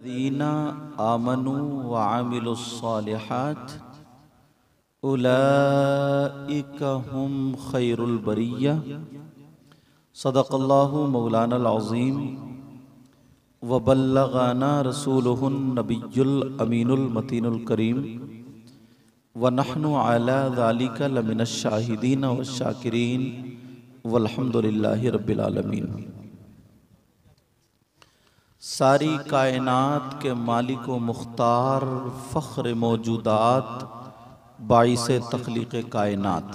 दीना आमनु व आमिलुस्सालिहात उलाइका हुम खैरुल बरिया। सदक़ल्लाहु मौलानल अज़ीम व बल्लगाना रसूलुहुन नबियुल अमीनुल मतीनुल करीम व नहनु अला ज़ालिका लमिनश शाहिदीन व शाकिरीन वल्हम्दुलिल्लाहि रब्बिल आलमीन। सारी कायनात के मालिक व मुख्तार फ़ख्र मौजूदात बाइसे तख्लीक़ कायनात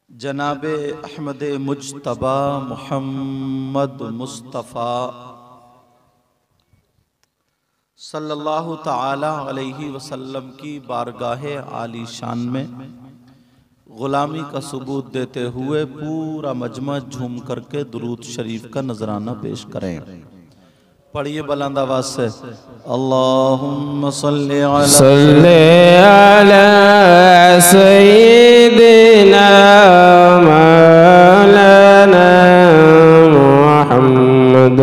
जनाब अहमद मुज्तबा मुहम्मद मुस्तफ़ा सल्लल्लाहु ताला अलैहि वसल्लम की बारगाहे आली शान में ग़ुलामी का सबूत देते हुए पूरा मजमा झूम करके दुरूद शरीफ का नजराना पेश करें। पढ़िए बुलंद आवाज से, अल्लाहुम्मा सल्ली अला सय्यिदिना मौलाना मुहम्मद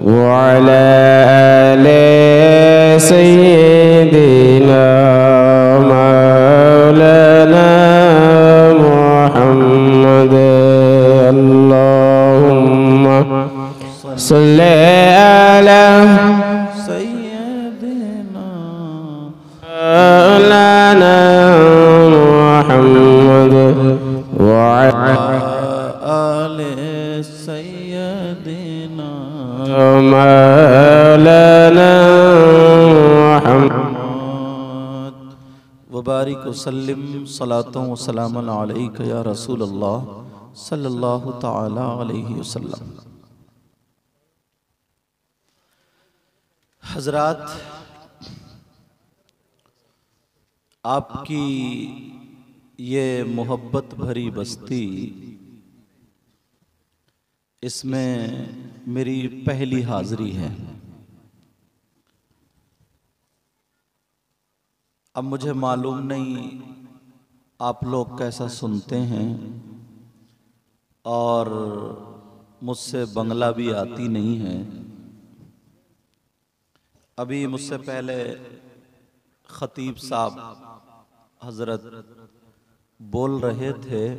व अला आले सय्यिदिना मौलाना मुहम्मद। अल्लाहुम्मा सल्ली अला सय्यिदिना मौलाना मुहम्मद व अला आले सय्यिदिना मौलाना मुहम्मद वबारिक वसल्लिम सलातों व सलामन अलैका या रसूल अल्लाह सल्लल्लाहु ताला अलैहि वसल्लम। हजरात, आपकी ये मोहब्बत भरी बस्ती, इसमें मेरी पहली हाजिरी है। अब मुझे मालूम नहीं आप लोग कैसा सुनते हैं, और मुझसे बंगला भी आती नहीं है। अभी मुझसे पहले खतीब साहब हजरत बोल रहे थे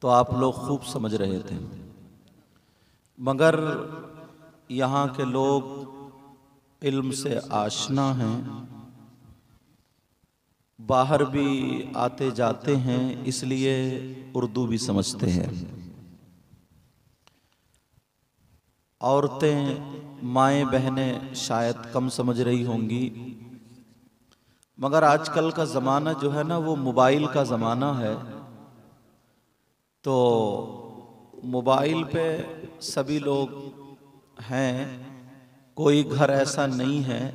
तो आप लोग खूब समझ रहे थे, मगर यहाँ के लोग इल्म से आशना हैं, बाहर भी आते जाते हैं, इसलिए उर्दू भी समझते हैं। औरतें माएँ बहनें शायद कम समझ रही होंगी, मगर आजकल का ज़माना जो है ना वो मोबाइल का ज़माना है। तो मोबाइल पे सभी लोग हैं, कोई घर ऐसा नहीं है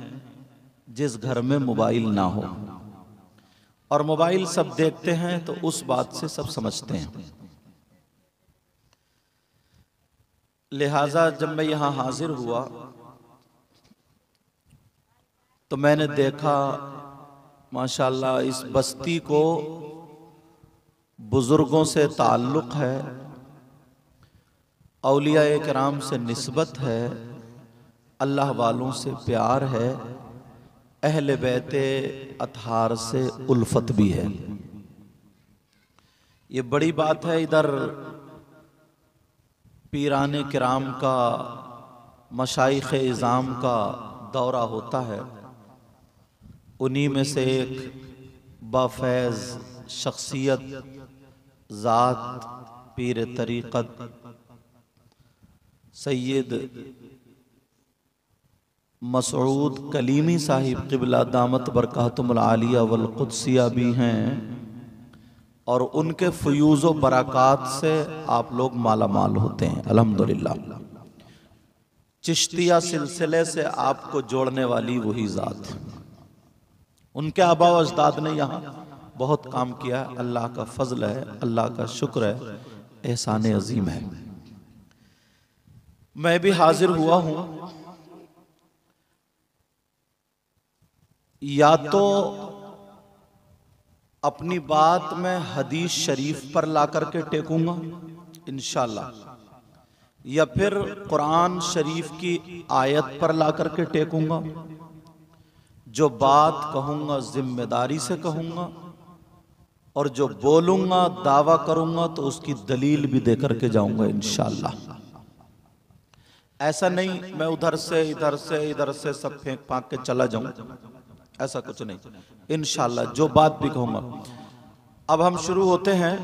जिस घर में मोबाइल ना हो, और मोबाइल सब देखते हैं तो उस बात से सब समझते हैं। लिहाजा जब मैं यहाँ हाजिर हुआ तो मैंने देखा माशाल्लाह इस बस्ती को बुजुर्गों से ताल्लुक़ है, औलिया किराम से निस्बत है, अल्लाह वालों से प्यार है, अहले बैते अतहार से उल्फत भी है। ये बड़ी बात है। इधर पीराने किराम का, मशाइख इज़ाम का दौरा होता है। उन्हीं में से एक बाफैज़ शख्सियत ज़ात पीर तरीक़त सैयद मसऊद कलीमी साहिब क़िबला दामत बरकातुहुल आलिया वल क़ुद्सिया भी हैं, और उनके फ़यूज़ व बरक़ात से आप लोग माला माल होते हैं अल्हम्दुलिल्लाह। चिश्तिया सिलसिले से आपको जोड़ने वाली वही ज़ात, उनके आबा व अजदाद ने यहाँ बहुत काम किया। अल्लाह का फजल है, अल्लाह का शुक्र है, एहसान अजीम है। मैं भी हाजिर हुआ हूँ, या तो अपनी बात मैं हदीस शरीफ पर ला करके टेकूंगा इंशाअल्लाह, या फिर कुरान शरीफ की आयत पर ला करके टेकूंगा। जो बात कहूंगा जिम्मेदारी से कहूंगा, और जो बोलूंगा दावा करूंगा तो उसकी दलील भी दे करके जाऊंगा इंशाअल्लाह। ऐसा नहीं मैं उधर से इधर से सब फेंक फांक के चला जाऊं, ऐसा कुछ नहीं। इंशाअल्लाह जो बात भी कहूंगा। अब हम शुरू होते हैं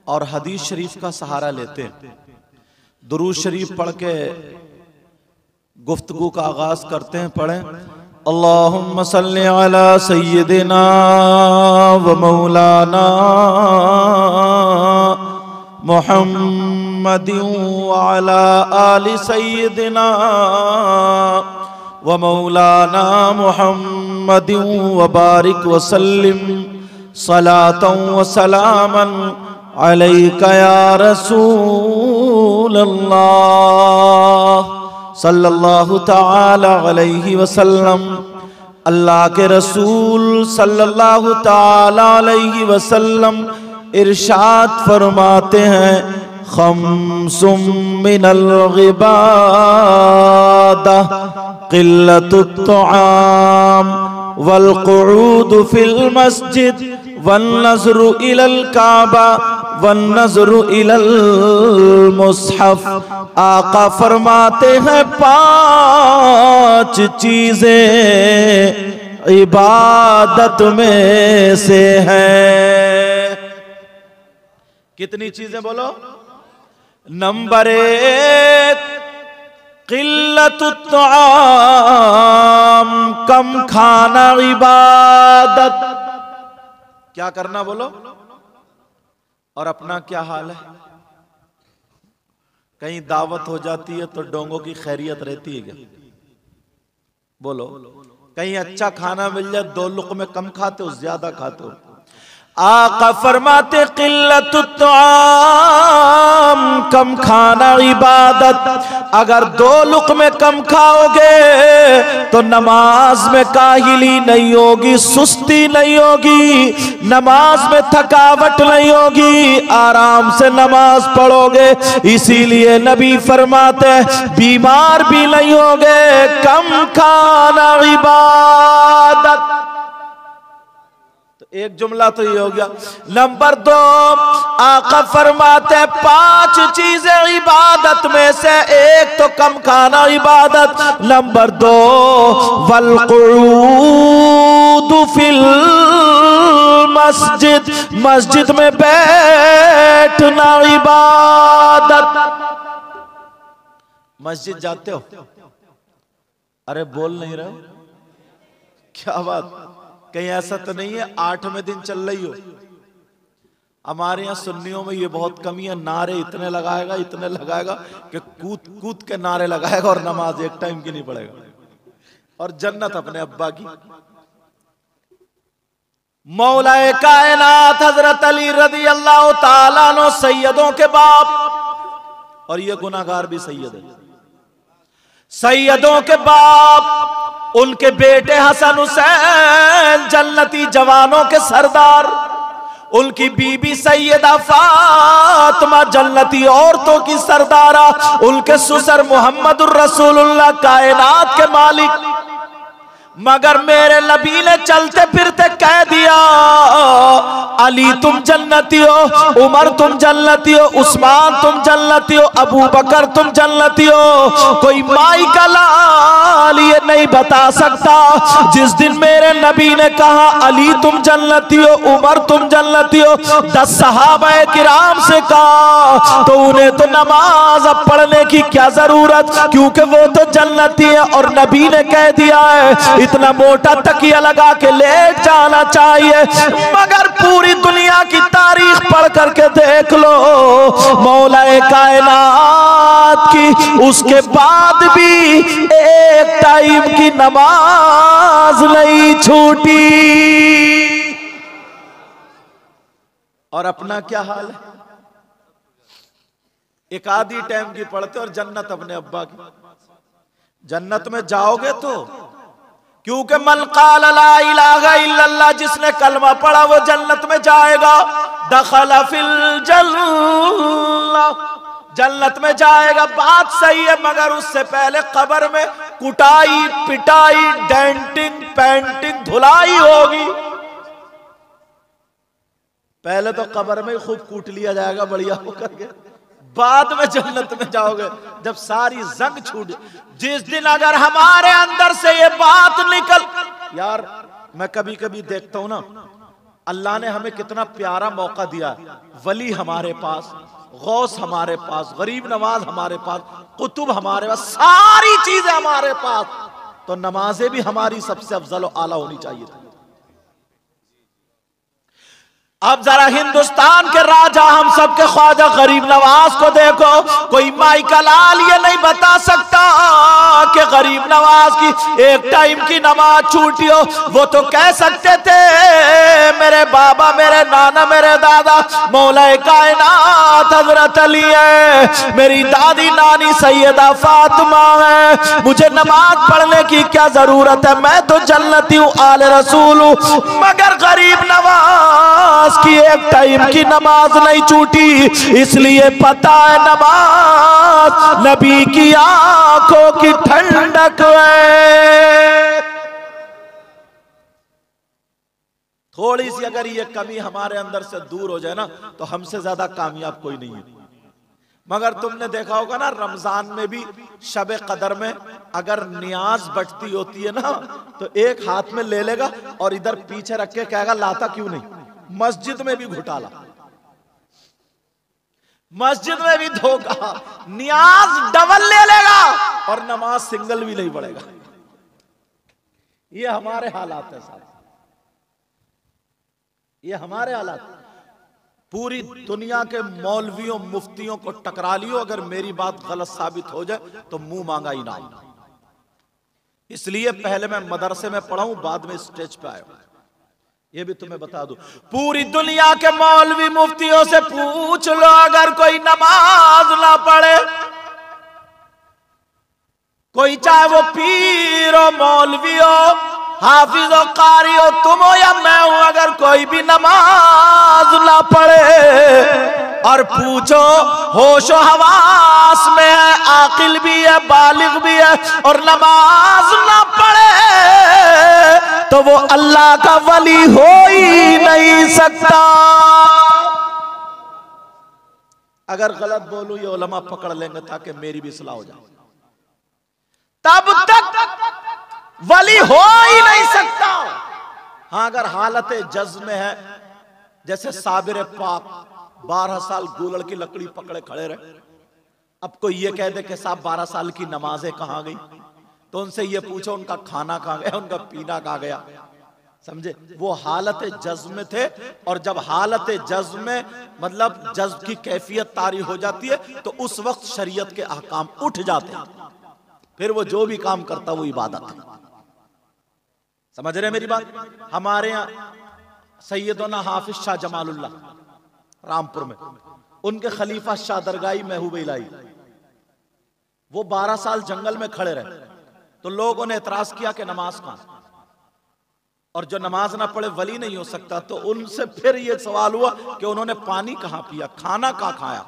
और हदीस शरीफ का सहारा लेते हैं। दुरूद शरीफ पढ़ के गुफ्तगू का आगाज करते हैं। पढ़ें अल्लाहुम्मा सल्ली अला सय्यिदिना व मौलाना मुहम्मदिन व अला आलि सय्यिदिना व मौलाना मुहम्मदिन व बारिक व सल्लिम सलातन व सलामन अलैका या रसूल अल्लाह सल्लल्लाहु ताला अलैहि वसल्लम। अल्लाह के रसूल सल्लल्लाहु ताला अलैहि वसल्लम इरशाद फरमाते हैं, खम्सुम मिनल गिबादा क़िल्लतुत तुआम वल क़ुऊद फिल मस्जिद वन नज़्रु इलल काबा वन नज़्रु इलल मुस्हफ। आका फरमाते हैं 5 चीजें इबादत में से हैं। कितनी चीजें बोलो? नंबर 1 क़िल्लतुत तुआम, कम खाना इबादत। क्या करना बोलो? और अपना क्या हाल है? कहीं दावत हो जाती है तो डोंगों की खैरियत रहती है क्या? बोलो। कहीं अच्छा खाना मिल जाए 2 लुक़मे कम खाते हो, ज्यादा खाते हो? आका फरमाते क़िल्लतुत तुआम, कम खाना इबादत। अगर 2 लुक़मे कम खाओगे तो नमाज में काहिली नहीं होगी, सुस्ती नहीं होगी, नमाज में थकावट नहीं होगी, आराम से नमाज पढ़ोगे। इसीलिए नबी फरमाते बीमार भी नहीं होगे, कम खाना इबादत। एक जुमला तो ये हो गया। नंबर 2 आका फरमाते 5 चीजें इबादत में से एक तो कम खाना इबादत। नंबर 2 वल क़ुऊद फिल मस्जिद, मस्जिद में बैठना इबादत। मस्जिद जाते हो? अरे बोल नहीं रहे हो, क्या बात? कहीं ऐसा तो नहीं है 8वें दिन चल रही हो? हमारे यहाँ सुन्नियों में ये बहुत कमी है, नारे इतने लगाएगा कि कूद कूद के नारे लगाएगा और नमाज एक टाइम की नहीं पड़ेगा। और जन्नत अपने अब्बा की। मौलाए कायनात हजरत अली रज़ी अल्लाह ताला अन्हु सैयदों के बाप, और ये गुनाहगार भी सैयद है, सैयदों के बाप, उनके बेटे हसन हुसैन जन्नती जवानों के सरदार, उनकी बीबी सैयदा फातिमा जन्नती औरतों की सरदारा, उनके ससुर मोहम्मदुर रसूलुल्लाह कायनात के मालिक। मगर मेरे नबी ने चलते फिरते कह दिया अली तुम जन्नती हो, उमर तुम जन्नती हो, उस्मान तुम जन्नती हो, अबू बकर तुम जन्नती हो। कोई माई का लाल ये नहीं बता सकता। जिस दिन मेरे नबी ने कहा अली तुम जन्नती हो, उमर तुम जन्नती हो, 10 सहाबाए किराम से कहा तो उन्हें तो नमाज अब पढ़ने की क्या जरूरत, क्योंकि वो तो जन्नती है। और नबी ने कह दिया है इतना मोटा तकिया लगा के लेट जाना चाहिए। मगर पूरी दुनिया की तारीख पढ़ करके देख लो, मौलाए कायनात की उसके बाद भी एक टाइम की नमाज नहीं छूटी। और अपना क्या हाल है? एक आधी टाइम की पढ़ते और जन्नत अपने अब्बा की। जन्नत में जाओगे तो, क्योंकि मन क़ाल ला इलाहा इल्लल्लाह, जिसने कलमा पढ़ा वो जन्नत में जाएगा। दखल फिल जन्नह, जन्नत में जाएगा, बात सही है, मगर उससे पहले कब्र में कुटाई पिटाई डेंटिंग पेंटिंग धुलाई होगी। पहले तो कब्र में खूब कूट लिया जाएगा बढ़िया होकर के, बाद में जन्नत में जाओगे जब सारी जंग छूट। जिस दिन अगर हमारे अंदर से ये बात निकल, यार मैं कभी कभी देखता हूं ना, अल्लाह ने हमें कितना प्यारा मौका दिया, वली हमारे पास, गौस हमारे पास, गरीब नवाज हमारे पास, कुतुब हमारे पास, सारी चीजें हमारे पास, तो नमाजें भी हमारी सबसे अफजल और आला होनी चाहिए थी। अब जरा हिंदुस्तान के राजा हम सबके ख्वाजा गरीब नवाज को देखो, कोई माइका लाल ये नहीं बता सकता कि गरीब नवाज की एक टाइम की नमाज छूटी हो। वो तो कह सकते थे मेरे बाबा, मेरे नाना, मेरे दादा मौलाए कायनात हजरत अली है, मेरी दादी नानी सैयदा फातिमा है, मुझे नमाज पढ़ने की क्या जरूरत है, मैं तो जन्नती हूँ, आले रसूल हूँ। मगर गरीब नवाज की एक टाइम की नमाज नहीं छूटी, इसलिए पता है नमाज नबी की आंखों की ठंडक है। थोड़ी सी अगर ये कमी हमारे अंदर से दूर हो जाए ना, तो हमसे ज्यादा कामयाब कोई नहीं है। मगर तुमने देखा होगा ना, रमजान में भी शब कदर में अगर नियाज बटती होती है ना, तो एक हाथ में ले लेगा और इधर पीछे रख के कहेगा लाता क्यों नहीं। मस्जिद में भी घोटाला, मस्जिद में भी धोखा, नियाज डबल ले लेगा और नमाज सिंगल भी नहीं पड़ेगा। ये हमारे हालात है साहब, ये हमारे हालात। पूरी दुनिया के मौलवियों मुफ्तियों को टकरा लियो, अगर मेरी बात गलत साबित हो जाए तो मुंह मांगा इनाम। इसलिए पहले मैं मदरसे में पढ़ा हूं, बाद में स्टेज पे आया। ये भी तुम्हें बता दूं, पूरी दुनिया के मौलवी मुफ्तियों से पूछ लो, अगर कोई नमाज ना पढ़े, कोई चाहे वो पीर हो, मौलवी हो, हाफिज हो, कारी हो, तुम हो या मैं हूं, अगर कोई भी नमाज ना पढ़े और पूछो होशो हवास में है, आकिल भी है, बालिग भी है, और नमाज ना पढ़े तो वो अल्लाह का वली हो ही नहीं सकता। अगर गलत बोलूं ये उलमा पकड़ लेंगे ताकि मेरी भी इस्लाह हो जाए। तब तक वली हो ही नहीं सकता। हाँ, अगर हालत जज्म में है, जैसे साबिर पाक 12 साल गूलड़ की लकड़ी पकड़े खड़े रहे, अब कोई ये कह दे कि साहब 12 साल की नमाजें कहां गई, तो उनसे ये पूछो उनका खाना कहां गया, उनका पीना कहां गया। समझे, वो हालत जज्म में थे, और जब हालत जज्म में मतलब जज्ब की कैफियत तारी हो जाती है तो उस वक्त शरीयत के अहकाम उठ जाते हैं, फिर वो जो भी काम करता वो इबादत है। समझ रहे मेरी बात। हमारे यहाँ सैयदना हाफिज शाह जमालुल्लाह रामपुर में, उनके खलीफा शाह दरगाही महबूब इलाही, वो 12 साल जंगल में खड़े रहे, तो लोगों ने एतराज किया कि नमाज कहां, और जो नमाज ना पढ़े वली नहीं हो सकता। तो उनसे फिर ये सवाल हुआ कि उन्होंने पानी कहां पिया, खाना कहां खाया,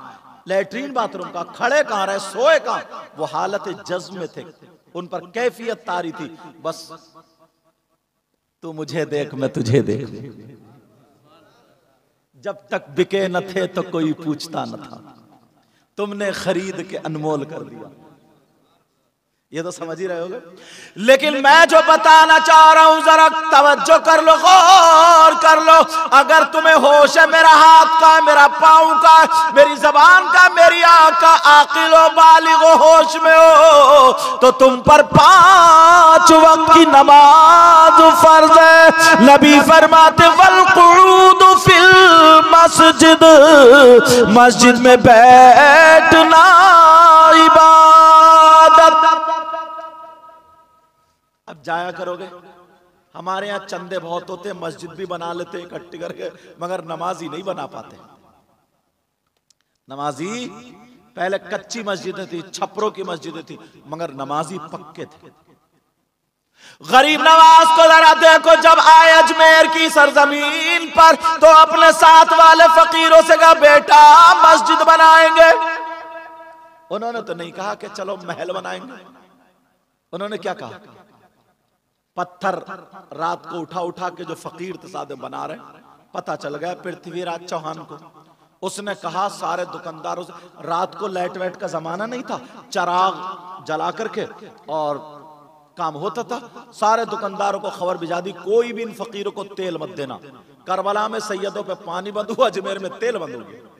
लैट्रीन बाथरूम का, खड़े कहां रहे, सोए कहां। वो हालत जज्म में थे, उन पर कैफियत तारी थी, बस तू मुझे देख मैं तुझे देख। जब तक बिके न थे तो कोई पूछता न था, तुमने खरीद के अनमोल कर दिया। ये तो समझ ही रहे होगे। लेकिन मैं जो बताना चाह रहा हूं जरा तवज्जो कर लो, गौर कर लो। अगर तुम्हें होश है, मेरा हाथ का, मेरा पांव का, मेरी जबान का, मेरी आंख का, आकिल हो, बालिग हो, होश में हो, तो तुम पर 5 वक्त की नमाज फर्ज है। नबी फरमाते वल कुऊद फिल मस्जिद, मस्जिद में बैठना इबादत। अब जाया करोगे, हमारे यहाँ चंदे बहुत होते हैं, मस्जिद भी बना लेते हैं इकट्ठी करके, मगर नमाजी नहीं बना पाते। नमाजी पहले कच्ची मस्जिदें थी, छपरों की मस्जिदें थी, मगर नमाजी पक्के थे। गरीब नवाज को जरा देखो, जब आए अजमेर की सरजमीन पर तो अपने साथ वाले फकीरों से कहा बेटा मस्जिद बनाएंगे। उन्होंने तो नहीं कहा कि चलो महल बनाएंगे, उन्होंने क्या कहा, पत्थर रात को उठा उठा के जो फकीर तसादे बना रहे, पता चल गया पृथ्वीराज चौहान को। उसने कहा सारे दुकानदारों से, रात को लाइट वाइट का जमाना नहीं था, चिराग जला करके और काम होता था, सारे दुकानदारों को खबर भिजा दी कोई भी इन फकीरों को तेल मत देना। करबला में सैयदों पे पानी बंद हुआ, अजमेर में तेल बंद हो गया।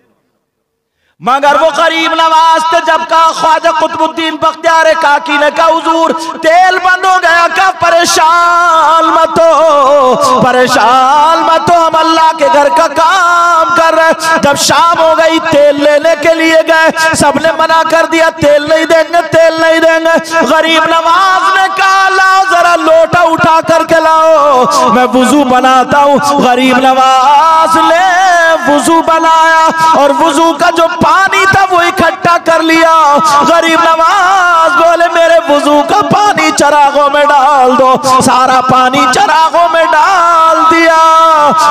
मगर वो गरीब नवाज थे, जब कहा ख्वाजा कुतुबुद्दीन बख्तियार काकी ने कहा हुजूर तेल बंद हो गया, क्या परेशान मत हो, परेशान मत हो, हम अल्लाह के घर का काम कर रहे। जब शाम हो गई तेल लेने के लिए गए, सबने मना कर दिया, तेल नहीं देंगे, तेल नहीं देंगे। गरीब नवाज ने कहा लाओ जरा लोटा उठा करके लाओ, मैं वुजू बनाता हूँ। गरीब नवाज ने वुजू बनाया और वुजू का जो पानी था वो इकट्ठा कर लिया। गरीब नवाज बोले मेरे वुजू का पानी चिरागों में डाल दो, सारा पानी चिरागों में डाल दिया,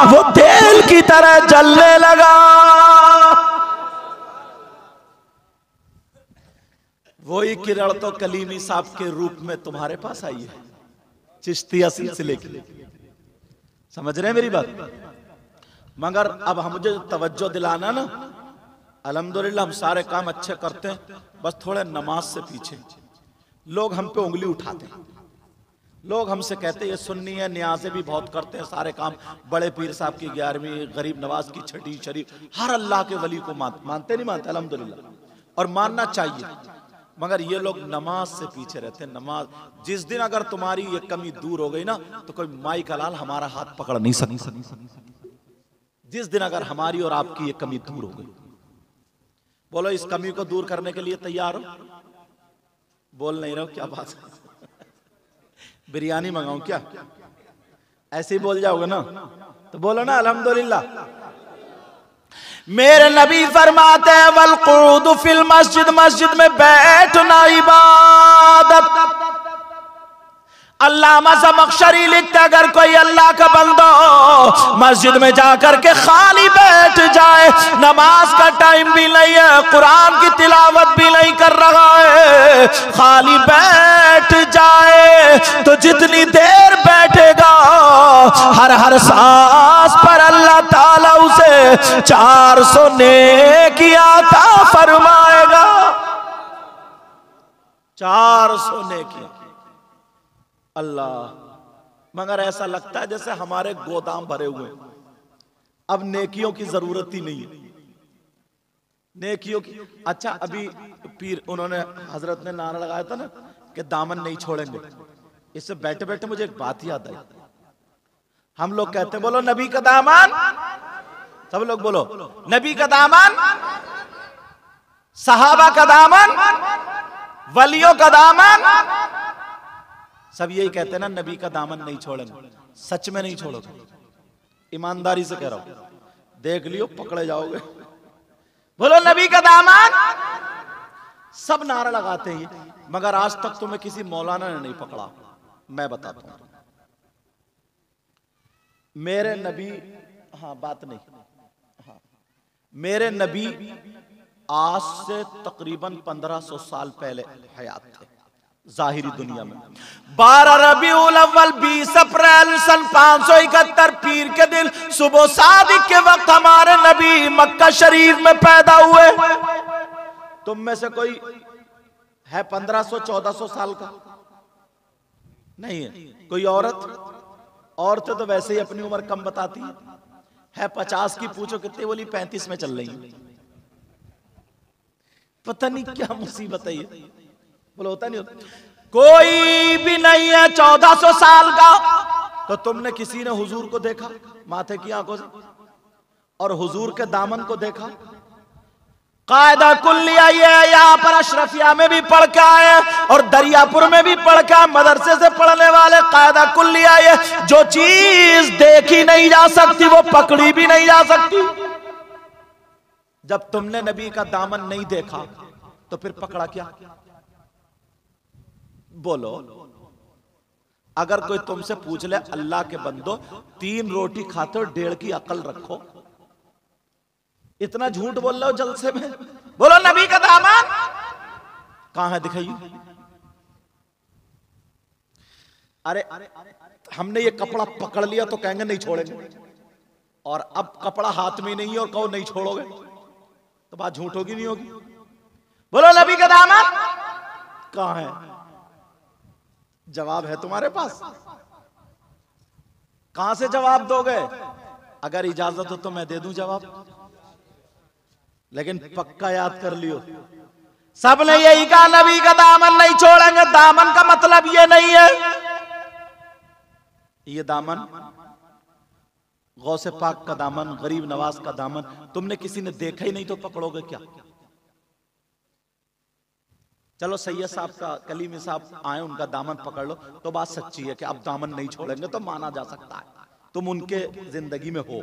वो तेल की तरह जलने लगा। वही किरण तो कलीमी साहब के रूप में तुम्हारे पास आई है, चिश्तिया सिलसिले की। समझ रहे हैं मेरी बात? मगर अब हम मुझे तवज्जो दिलाना ना, अल्हम्दुलिल्लाह हम सारे काम अच्छे करते हैं, बस थोड़े नमाज से पीछे। लोग हम पे उंगली उठाते हैं, लोग हमसे कहते हैं ये सुन्नी है, न्याज़े भी बहुत करते हैं, सारे काम, बड़े पीर साहब की 11वीं, गरीब नवाज की 6ठी शरीफ, हर अल्लाह के वली को मानते नहीं मानते अल्हम्दुलिल्लाह, और मानना चाहिए। मगर ये लोग नमाज से पीछे रहते हैं। नमाज जिस दिन अगर तुम्हारी ये कमी दूर हो गई ना, तो कोई माई का लाल हमारा हाथ पकड़ नहीं सकता। जिस दिन अगर हमारी और आपकी ये कमी दूर हो गई, बोलो इस कमी को दूर करने के लिए तैयार हो? बोल नहीं रहो, क्या बात बिरयानी मंगाऊं क्या? ऐसे ही बोल जाओगे ना, तो बोलो ना अल्हम्दुलिल्लाह। मेरे नबी फरमाते हैं वल क़ुऊदु फिल मस्जिद, मस्जिद में बैठना इबादत। अल्लामा ज़मख़शरी लिखते अगर कोई अल्लाह का बंदा मस्जिद में जाकर के खाली बैठ जाए, नमाज का टाइम भी नहीं है, कुरान की तिलावत भी नहीं कर रहा है, खाली बैठ जाए, तो जितनी देर बैठेगा हर हर सांस पर अल्लाह ताला उसे 400 नेकियां अता फरमाएगा। 400 नेकियां अल्लाह। मगर ऐसा लगता है जैसे हमारे गोदाम भरे हुए, अब नेकियों की जरूरत ही नहीं है, नेकियों की। अच्छा अभी पीर उन्होंने हजरत ने नारा लगाया था ना कि दामन नहीं छोड़ेंगे, इससे बैठे बैठे मुझे एक बात याद आई। हम लोग कहते हैं बोलो नबी का दामन, सब लोग बोलो नबी का दामन, सहाबा का दामन, वलियों का दामन, सब यही कहते हैं ना नबी का दामन नहीं छोड़ेंगे। सच में नहीं छोड़ोगे, ईमानदारी से कह रहा हूं, देख लियो पकड़े जाओगे। बोलो नबी का दामन, सब नारा लगाते हैं, मगर आज तक तुम्हें किसी मौलाना ने नहीं पकड़ा। मैं बताता हूं मेरे नबी, हाँ बात नहीं, हाँ मेरे नबी आज से तकरीबन 1500 साल पहले हयात थे जाहिरी दुनिया में। 12 रबीउल अव्वल 20 अप्रैल सन 571 पीर के दिन सुबह सादिक के वक्त हमारे नबी मक्का शरीफ में पैदा हुए। तुम में से कोई है 1500-1400 साल का? नहीं है। कोई औरतें तो वैसे ही अपनी उम्र कम बताती है 50 की, पूछो कितने, बोली 35 में चल रही है। पता नहीं क्या मुसीबत है ये, बोलो होता नहीं होता। कोई भी नहीं है 1400 साल का। तो तुमने किसी ने हुजूर को देखा माथे की आंखों से, और हुजूर के दामन को देखा? कायदा कुल्लिया ये यहाँ पर अशरफिया में भी पढ़ के आए और दरियापुर में भी पढ़ के, मदरसे से पढ़ने वाले कायदा कुल्लिया ये, जो चीज देखी नहीं जा सकती वो पकड़ी भी नहीं जा सकती। जब तुमने नबी का दामन नहीं देखा तो फिर पकड़ा क्या? बोलो। अगर कोई तुमसे पूछ ले अल्लाह के बंदो 3 रोटी खाते हो 1.5 की अकल रखो, इतना झूठ बोल रहे हो जलसे में? बोलो नबी का दामन, कहां है दिखाइए। अरे हमने ये कपड़ा पकड़ लिया तो कहेंगे नहीं छोड़ेंगे, और अब कपड़ा हाथ में नहीं है और कहो नहीं छोड़ोगे तो बात झूठ होगी नहीं होगी? बोलो नबी का दामन कहां है? जवाब है तुम्हारे पास, कहां से जवाब दोगे? अगर इजाजत हो तो मैं दे दूं जवाब, लेकिन पक्का याद कर लियो, सबने यही कहा नबी का दामन नहीं छोड़ेंगे। दामन का मतलब ये नहीं है, ये दामन गौसे पाक का दामन, गरीब नवाज का दामन तुमने किसी ने देखा ही नहीं तो पकड़ोगे क्या? चलो सैयद साहब का, कलीमी साहब आए, उनका दामन पकड़ लो तो बात सच्ची है कि आप दामन नहीं छोड़ेंगे तो माना जा सकता है, तुम उनके जिंदगी में हो।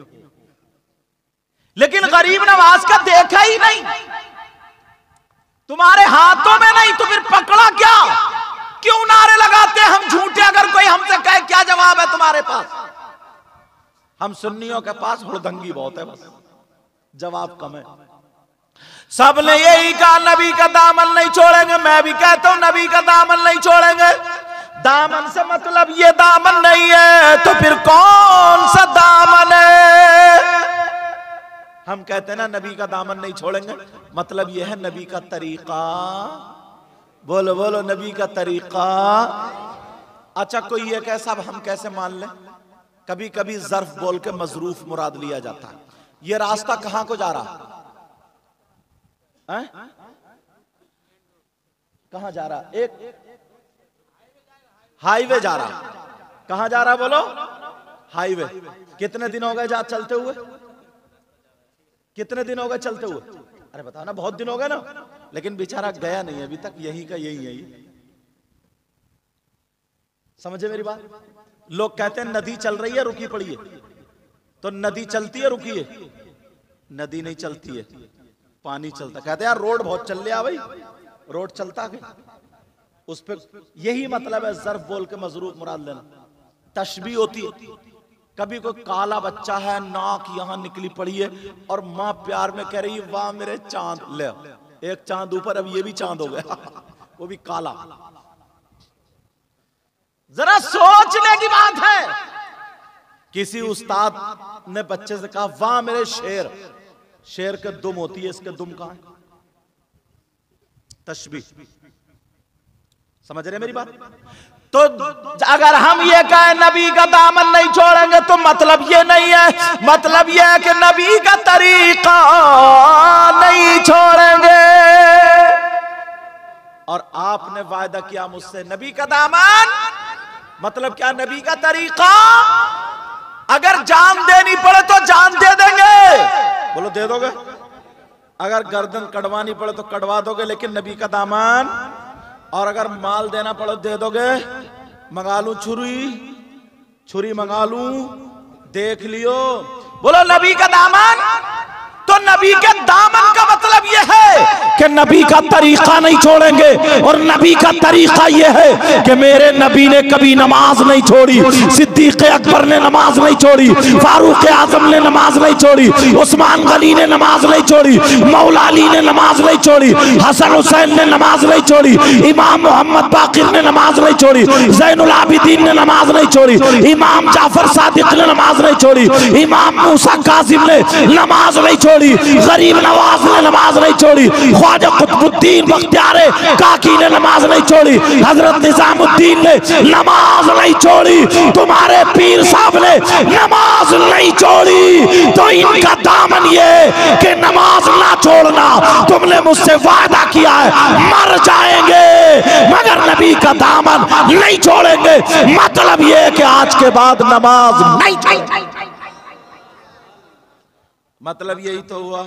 लेकिन गरीब नवाज का देखा ही नहीं, तुम्हारे हाथों में नहीं, तो फिर पकड़ा क्या? क्यों नारे लगाते हैं हम झूठे? अगर कोई हमसे कहे क्या जवाब है तुम्हारे पास? हम सुन्नियों के पास हुड़दंगी बहुत है, बस जवाब कम है। सबने यही कहा नबी का दामन नहीं छोड़ेंगे, मैं भी कहता हूं नबी का दामन नहीं छोड़ेंगे। दामन से मतलब ये दामन नहीं है तो फिर कौन सा दामन है? हम कहते हैं ना नबी का दामन नहीं छोड़ेंगे, मतलब यह है नबी का तरीका। बोलो बोलो नबी का तरीका। अच्छा कोई ये कहे साहब हम कैसे मान लें? कभी कभी ज़र्फ बोल के मजरूफ मुराद लिया जाता है। ये रास्ता कहां को जा रहा है? कहां जा रहा? एक हाईवे जा रहा। कहां जा रहा बोलो? हाईवे। कितने दिन हो गए जा चलते हुए? कितने दिन हो गए चलते हुए? अरे बताओ ना, बहुत दिन हो गए ना, लेकिन बेचारा गया नहीं अभी तक, यही का यही है। समझे मेरी बात? लोग कहते हैं नदी चल रही है रुकी पड़ी है, तो नदी चलती है रुकी है? नदी नहीं चलती है, पानी चलता। कहते हैं यार रोड बहुत चल लिया भाई, रोड चलता है उस पे। यही मतलब है ज़र्फ बोल के मजरूफ मुराद लेना। तशबीह होती है, कभी कोई काला बच्चा है, नाक यहां निकली पड़ी है और मां प्यार में कह रही है वाह मेरे चांद, ले एक चांद ऊपर, अब ये भी चांद हो गया वो भी काला। जरा सोचने की बात है। किसी उस्ताद ने बच्चे से कहा वाह मेरे शेर, शेर के दुम होती है, इसके दुम कहां है? तशबीह। समझ रहे मेरी बात? तो अगर हम ये कहें नबी का दामन नहीं छोड़ेंगे तो मतलब ये नहीं है, मतलब ये है कि नबी का तरीका नहीं छोड़ेंगे। और आपने वायदा किया मुझसे नबी का दामन, मतलब क्या? नबी का तरीका। अगर जान देनी पड़े तो जान दे देंगे, बोलो दे दोगे? अगर गर्दन कटवानी पड़े तो कटवा दोगे, लेकिन नबी का दामन। और अगर माल देना पड़े दे दोगे? मंगा लूं छुरी, छुरी मंगा लूं, देख लियो। बोलो नबी का दामन। तो नबी के दामन का मतलब यह है कि नबी का तरीका नहीं छोड़ेंगे। और नबी का तरीका यह है कि मेरे नबी ने कभी नमाज नहीं छोड़ी, सिद्दीक अकबर ने नमाज नहीं छोड़ी, फारूक आजम ने नमाज नहीं छोड़ी, उस्मान गनी ने नमाज नहीं छोड़ी, मौला अली ने नमाज नहीं छोड़ी, हसन हुसैन ने नमाज नहीं छोड़ी, इमाम मोहम्मद बाकिर ने नमाज नहीं छोड़ी, ज़ैनुल आबिदीन ने नमाज नहीं छोड़ी, इमाम जाफर सादिक ने नमाज नहीं छोड़ी, इमाम मूसा कासिम ने नमाज नहीं छोड़ी, गरीब नवाज ने नमाज नहीं छोड़ी, ख्वाजा कुतुबुद्दीन बख्तियार काकी ने नमाज नहीं छोड़ी, हजरत निजामुद्दीन ने नमाज नहीं छोड़ी, तुम्हारे पीर साहब ने नमाज नहीं छोड़ी। तो इनका दामन ये कि नमाज ना छोड़ना। तुमने मुझसे वादा किया है मर जाएंगे मगर नबी का दामन नहीं छोड़ेंगे, मतलब ये कि आज के बाद नमाज नहीं छोड़ेंगे। मतलब यही तो हुआ।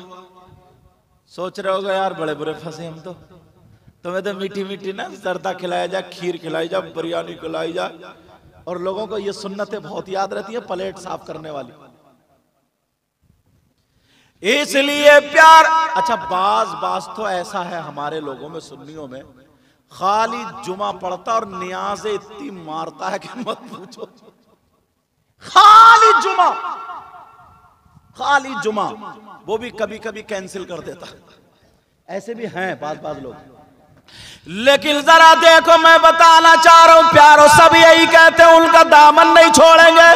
सोच रहे होगा यार बड़े बुरे फंसे हम तो, तुम्हें तो मीठी मीठी ना जर्दा खिलाया जाए, खीर खिलाई जाए, बिरयानी खिलाई जाए, और लोगों को ये सुन्नतें बहुत याद रहती है प्लेट साफ करने वाली, इसलिए प्यार। अच्छा बाज तो ऐसा है हमारे लोगों में, सुन्नियों में, खाली जुमा पढ़ता और नियाज़े इतनी मारता है कि मत पूछो। खाली जुमा वो भी कभी कभी कैंसिल कर देता। ऐसे भी हैं बाज लोग। लेकिन जरा देखो, मैं बताना चाह रहा हूं प्यारो, सब यही कहते हैं उनका दामन नहीं छोड़ेंगे।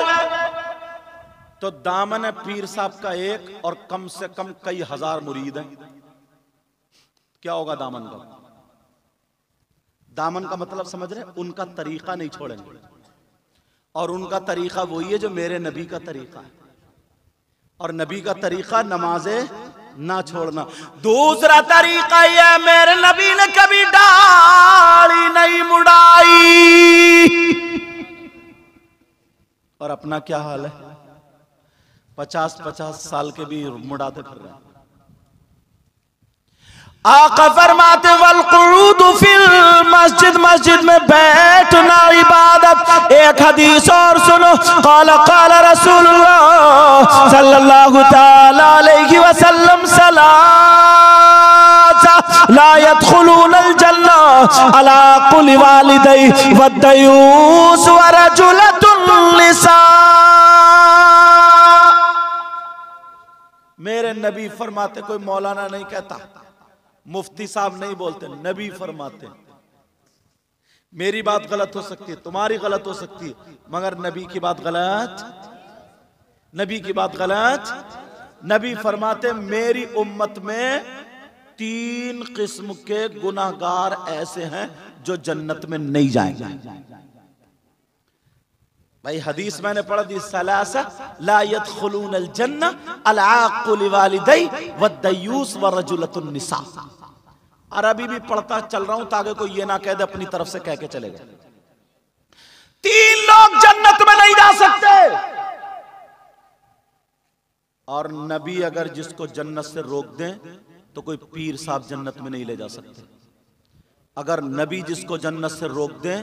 तो दामन है पीर साहब का एक और कम से कम कई हजार मुरीद हैं। क्या होगा दामन का? दामन का मतलब समझ रहे? उनका तरीका नहीं छोड़ेंगे, और उनका तरीका वही है जो मेरे नबी का तरीका है। और नबी का तरीका नमाजे ना छोड़ना। दूसरा तरीका यह, मेरे नबी ने कभी दाढ़ी नहीं मुड़ाई। और अपना क्या हाल है? 50-50 साल के भी मुड़ाते फिर रहे हैं। आका फरमाते वल कुऊद फिल मस्जिद, मस्जिद में बैठना इबादत। एक हदीस और सुनो, क़ाला क़ाला रसूलुल्लाह सल्लल्लाहु तआला अलैहि वसल्लम सलासा ला यदखुलूनल जन्ना अला कुल्ली वालिदैहि वद्दयूस व रजुलतुन निसा। मेरे नबी फरमाते, कोई मौलाना नहीं कहता, मुफ्ती साहब नहीं बोलते, नबी फरमाते। मेरी बात गलत हो सकती है, तुम्हारी गलत हो सकती है, मगर नबी की बात गलत, नबी की बात गलत। नबी फरमाते मेरी उम्मत में 3 किस्म के गुनाहगार ऐसे हैं जो जन्नत में नहीं जाएंगे। भाई हदीस मैंने पढ़ दी, सलासा ला यदखुलूनल जन्ना अल-आक़ु लिवालिदैहि वद्दयूस व रजुलतुन निसा। अरबी भी पढ़ता चल रहा हूं ताकि कोई ये ना कह दे अपनी तरफ से कह के चले गए। 3 लोग जन्नत में नहीं जा सकते। और नबी अगर जिसको जन्नत से रोक दें तो कोई पीर साहब जन्नत में नहीं ले जा सकते। अगर नबी जिसको जन्नत से रोक दें,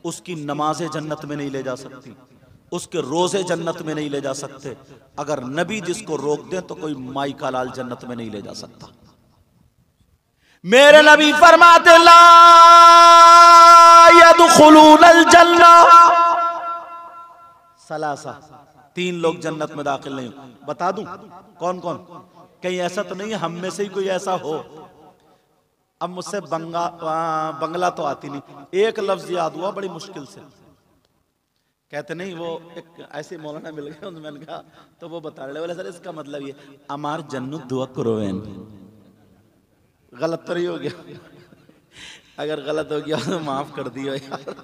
उसकी नमाजें जन्नत में नहीं ले जा सकती, उसके रोजे जन्नत में नहीं ले जा सकते। अगर नबी जिसको रोक दें तो कोई माई का लाल जन्नत में नहीं ले जा सकता। मेरे नबी फरमाते ला यदखुलूनल जन्ना सलासा, 3 लोग जन्नत में दाखिल नहीं हो। बता दूं कौन कौन? कहीं ऐसा तो नहीं हम में से ही कोई ऐसा हो? अब मुझसे बंगला तो आती नहीं, एक लफ्ज याद हुआ बड़ी मुश्किल से। कहते नहीं, वो एक ऐसे मौलाना मिल गए, मैंने कहा तो वो बता रहे, बोले सर इसका मतलब ये अमार जन्नत दुआ करोवेन। गलत तो नहीं हो गया? अगर गलत हो गया तो माफ कर दियो यार,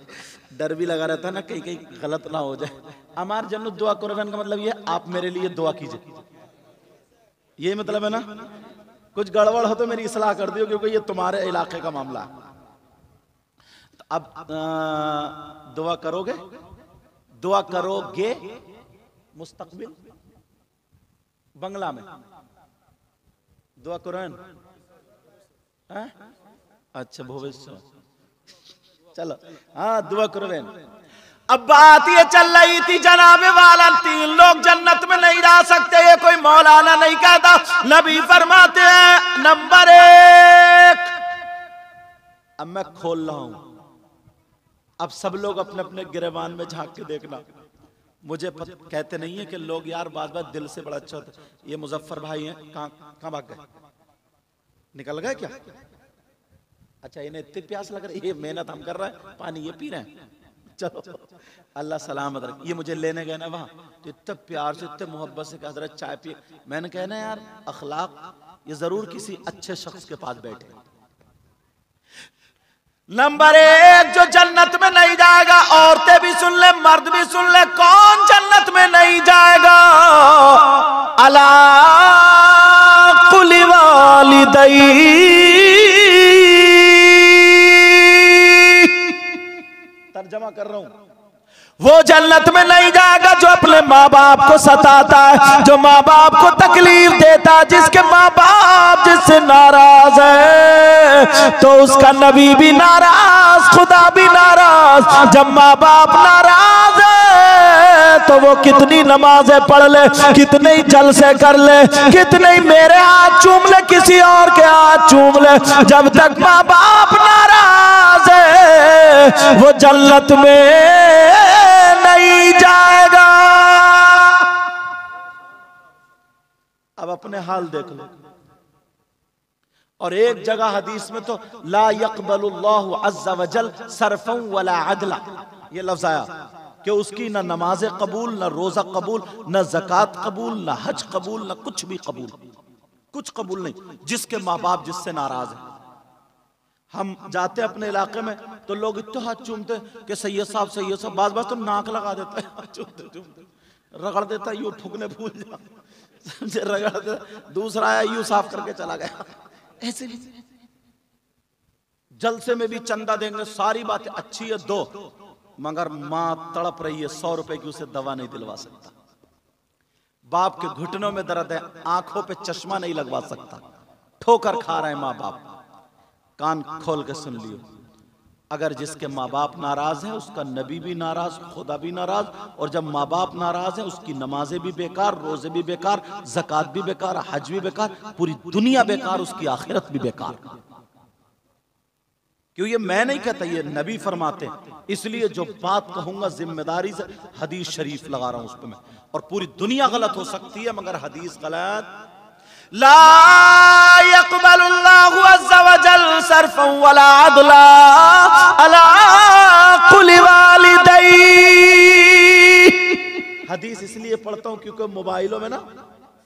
डर भी लगा रहता है ना कहीं कहीं गलत ना हो जाए। अमार जन्नत दुआ करोवेन का मतलब ये आप मेरे लिए दुआ कीजिए, ये मतलब है ना। कुछ गड़बड़ हो तो मेरी इस्लाह कर दियो, क्योंकि ये तुम्हारे इलाके का मामला है। तो अब दुआ करोगे, दुआ करोगे मुस्तकबिल बंगला में दुआ कुरान। अच्छा भविष्य, चलो हाँ दुआ कुरान। अब बात ये चल रही थी जनाबे वाला 3 लोग जन्नत में नहीं जा सकते, ये कोई मौलाना नहीं कहता। नबी फरमाते हैं नंबर 1। अब मैं खोल रहा हूं, अब सब लोग अपने अपने गिरेबान में झांक के देखना। मुझे कहते नहीं है कि लोग यार बात बात दिल से बड़ा अच्छा होता। ये मुजफ्फर भाई हैं, कहां भाग गए? निकल गए क्या? अच्छा इन्हें इतनी प्यास लग रही है, मेहनत हम कर रहे हैं, पानी ये पी रहे हैं। चलो अल्लाह सलामत रखे। ये मुझे लेने गए ना वहां, तो इतने प्यार से इतने मोहब्बत से हजरत चाय पिए। मैंने कहा ना यार अखलाक, ये जरूर किसी अच्छे शख्स के पास बैठे। नंबर 1 जो जन्नत में नहीं जाएगा, औरतें भी सुन ले मर्द भी सुन ले, कौन जन्नत में नहीं जाएगा? अला कुल्ली वालिदैहि, तर्जमा कर रहा हूं, वो जन्नत में नहीं जाएगा जो अपने माँ बाप को सताता है, जो माँ बाप को तकलीफ देता है, जिसके माँ बाप जिससे नाराज है तो उसका नबी भी नाराज, खुदा भी नाराज। जब माँ बाप नाराज है तो वो कितनी नमाजें पढ़ ले, कितने ही जलसे कर ले, कितने ही मेरे हाथ चूम ले, किसी और के हाथ चूम ले, जब तक माँ बाप नाराज है वो जन्नत में नहीं जाएगा। अब अपने हाल देख लो, और एक जगह हदीस में तो ला यक़बलुल्लाहु अज़्ज़ा वजल सरफन वला अदला, ये लफ्ज आया कि उसकी ना नमाज़ें कबूल, ना रोजा कबूल, ना ज़कात कबूल, ना हज कबूल, ना कुछ भी कबूल, कुछ कबूल नहीं। जिसके माँ बाप जिससे नाराज है। हम जाते अपने इलाके में तो लोग इतना हाथ चूमते कि सैयद साहब, बाज बाज तो नाक लगा देता है, चूमते चूमते रगड़ देता, यूं ठुकने भूल जा, समझे, रगड़ देता। दूसरा आया यूं साफ करके चला गया। ऐसे भी जलसे में भी चंदा देंगे, सारी बातें अच्छी है दो, मगर मां तड़प रही है, 100 रुपए की उसे दवा नहीं दिलवा सकता। बाप के घुटनों में दर्द है, आंखों पे चश्मा नहीं लगवा सकता, ठोकर खा रहे हैं माँ बाप। कान खोल के सुन लियो, अगर जिसके माँ बाप नाराज हैं उसका नबी भी नाराज, खुदा भी नाराज, और जब माँ बाप नाराज है उसकी नमाजें भी बेकार, रोजे भी बेकार, ज़कात भी बेकार, हज भी बेकार, पूरी दुनिया बेकार, उसकी आखिरत भी बेकार। क्यों? ये मैं नहीं कहता, ये नबी फरमाते हैं। इसलिए जो बात कहूंगा जिम्मेदारी से हदीस शरीफ लगा रहा हूं उस पर मैं, और पूरी दुनिया गलत हो सकती है मगर हदीस गलत। ला यक़बलुल्लाहु अज़्ज़ा वजल सरफन वला अदला अला कुल्ली वालिदै। हदीस इसलिए पढ़ता हूं क्योंकि मोबाइलों में ना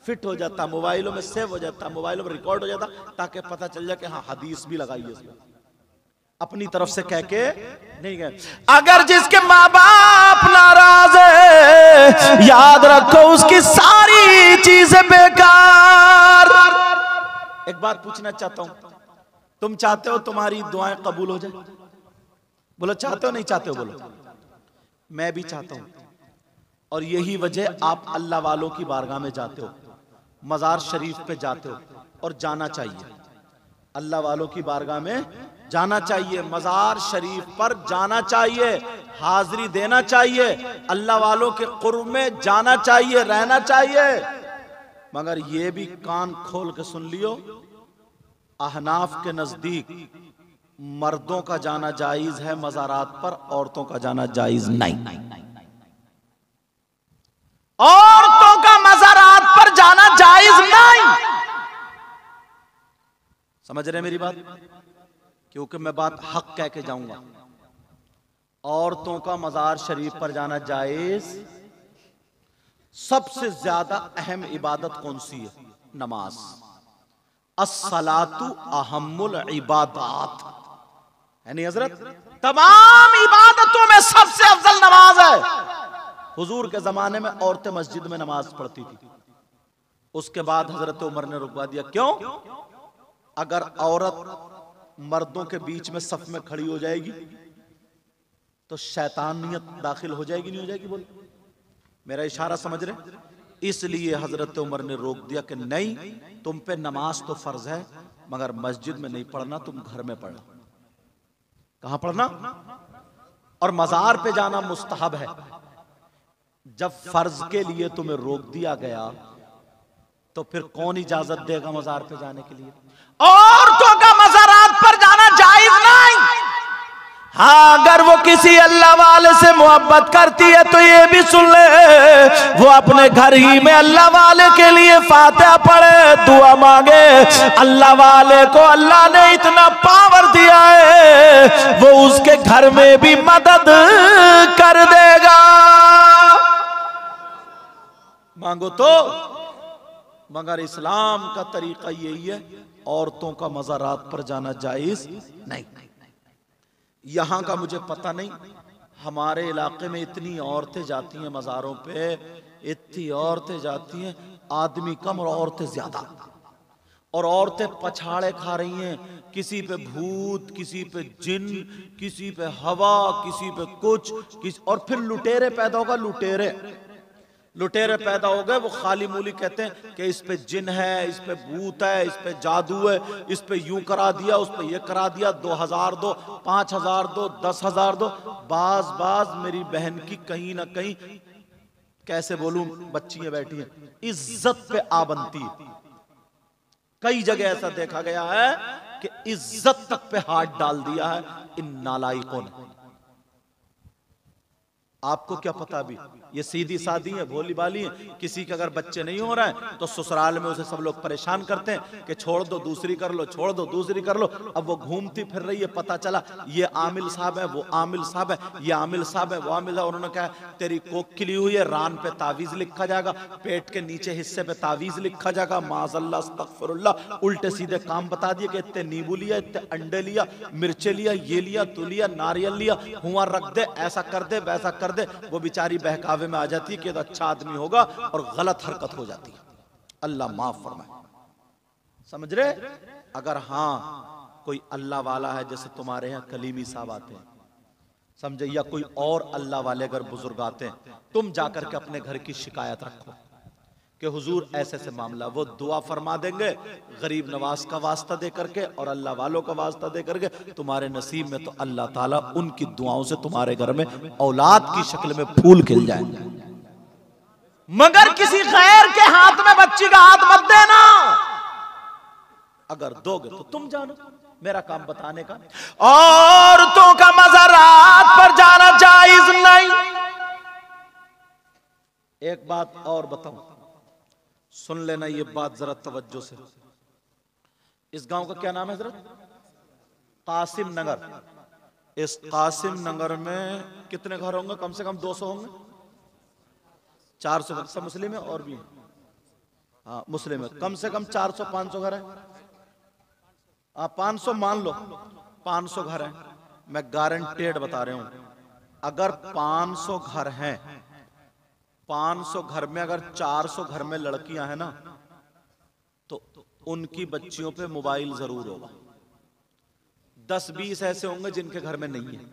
फिट हो जाता, मोबाइलों में सेव हो जाता, मोबाइलों में रिकॉर्ड हो जाता, ताकि पता चल जाए कि हाँ हदीस भी लगाई है इसमें, अपनी तरफ से कह के नहीं गए। अगर जिसके माँ बाप नाराज है, याद रखो उसकी सारी चीजें बेकार। एक बात पूछना चाहता हूं, तुम चाहते हो तुम्हारी दुआएं कबूल हो जाए? बोलो चाहते हो, नहीं चाहते हो? बोलो। मैं भी चाहता हूं, और यही वजह आप अल्लाह वालों की बारगाह में जाते हो, मजार शरीफ पे जाते हो, और जाना चाहिए। अल्लाह वालों की बारगाह में जाना चाहिए, मजार शरीफ पर जाना चाहिए, हाजिरी देना चाहिए, अल्लाह वालों के कुर्ब में जाना चाहिए, रहना चाहिए। मगर ये भी कान खोल के सुन लियो, अहनाफ के नजदीक मर्दों का जाना जायज है मजारात पर, औरतों का जाना जायज नहीं। औरतों का मजारात पर जाना जायज नहीं। समझ रहे मेरी बात? क्योंकि मैं बात हक कह के जाऊंगा। औरतों का मजार शरीफ पर जाना जायज। सबसे ज्यादा अहम इबादत कौन सी है? नमाज। अस्सलातु अहम्मुल इबादात है नहीं हजरत? तमाम इबादतों में सबसे अफजल नमाज है। हुजूर के जमाने में औरतें मस्जिद में नमाज पढ़ती थी, उसके बाद हजरत उमर ने रुकवा दिया। क्यों? अगर औरत मर्दों के बीच में सफ में खड़ी हो जाएगी तो शैतानियत दाखिल हो जाएगी, नहीं हो जाएगी? बोल, मेरा इशारा समझ रहे? इसलिए हजरत उमर ने रोक दिया कि नहीं, तुम पे नमाज तो फर्ज है मगर मस्जिद में नहीं पढ़ना, तुम घर में पढ़ना। कहां पढ़ना? और मजार पे जाना मुस्तहब है। जब फर्ज के लिए तुम्हें रोक दिया गया तो फिर कौन इजाजत देगा मजार पे जाने के लिए? औरतों का मज़ारात पर जाना जायज नहीं। हाँ, अगर वो किसी अल्लाह वाले से मोहब्बत करती है तो ये भी सुन ले, वो अपने घर ही में अल्लाह वाले के लिए फातिहा पढ़े, दुआ मांगे। अल्लाह वाले को अल्लाह ने इतना पावर दिया है, वो उसके घर में भी मदद कर देगा। मांगो तो। मगर इस्लाम का तरीका यही है, औरतों का मज़ारात पर जाना जायज नहीं। यहां का मुझे पता नहीं, हमारे इलाके में इतनी औरतें जाती हैं मज़ारों पे, इतनी औरतें जाती हैं, आदमी कम और औरतें ज्यादा। और औरतें पछाड़े खा रही हैं, किसी पे भूत, किसी पे जिन, किसी पे हवा, किसी पे कुछ, और फिर लुटेरे पैदा होगा। लुटेरे पैदा हो गए, वो खाली मूली कहते हैं कि इस पे जिन है, इस पे भूत है, इस पे जादू है, इस पे यूं करा दिया, उस पे ये करा दिया, 2000 दो, 5000 दो, 10,000 दो। बाज मेरी बहन की कहीं ना कहीं, कैसे बोलूं, बच्चियां बैठी हैं, इज्जत पे आ बनती है। कई जगह ऐसा देखा गया है कि इज्जत तक पे हाथ डाल दिया है इन नालायकों ने। आपको क्या पता अभी, ये सीधी सादी है, भोली भाली है। किसी के अगर बच्चे नहीं हो रहे हैं तो ससुराल में उसे सब लोग परेशान करते हैं कि छोड़ दो दूसरी कर लो, छोड़ दो दूसरी कर लो। अब वो घूमती फिर रही है, पता चला ये आमिल साहब है, वो आमिल साहब है, ये आमिल साहब है, वो आमिल है। उन्होंने कहा तेरी कोख खिली हुई है, रान पे तावीज लिखा जाएगा, पेट के नीचे हिस्से पे तावीज लिखा जाएगा, माज़अल्लाह अस्तगफिरुल्लाह। उल्टे सीधे काम बता दिए कि इतने नींबू लिया, इतने अंडे लिया, मिर्चे लिया, ये लिया, तू लिया, नारियल लिया, हुआ रख दे, ऐसा कर दे, वैसा कर दे। वो बेचारी बहकावे में आ जाती है कि तो अच्छा आदमी होगा और गलत हरकत हो जाती है। अल्लाह माफ फरमाए। समझ रहे? अगर हाँ कोई अल्लाह वाला है, जैसे तुम्हारे यहाँ कलीमी साहब आते हैं, समझे, या कोई और अल्लाह वाले अगर बुजुर्ग आते हैं, तुम जाकर के अपने घर की शिकायत रखो कि हुजूर ऐसे ऐसे मामला, वो दुआ फरमा देंगे गरीब नवाज का वास्ता दे करके और अल्लाह वालों का वास्ता दे करके। तुम्हारे नसीब में तो अल्लाह ताला उनकी दुआओं से तुम्हारे घर में औलाद की शक्ल में फूल खिल जाएंगे। मगर किसी गैर के हाथ में बच्ची का हाथ मत देना। अगर दोगे तो तुम जानो, मेरा काम बताने का। औरतों का मज़ारात पर जाना जायज नहीं। एक बात और बताऊं, सुन लेना ये बात जरा तवज्जो से। इस गांव का क्या नाम है हजरत? कासिम नगर। इस कासिम नगर में कितने घर होंगे? कम से कम 200 होंगे, 400। सब मुस्लिम है और भी है? हाँ मुस्लिम है। कम से कम 400-500 घर है। 500 मान लो, 500 घर है। मैं गारंटेड बता रहा हूं, अगर 500 घर हैं, 500 घर में अगर 400 घर में लड़कियां हैं ना, तो उनकी बच्चियों पे मोबाइल जरूर होगा। 10-20 ऐसे होंगे जिनके घर में नहीं है,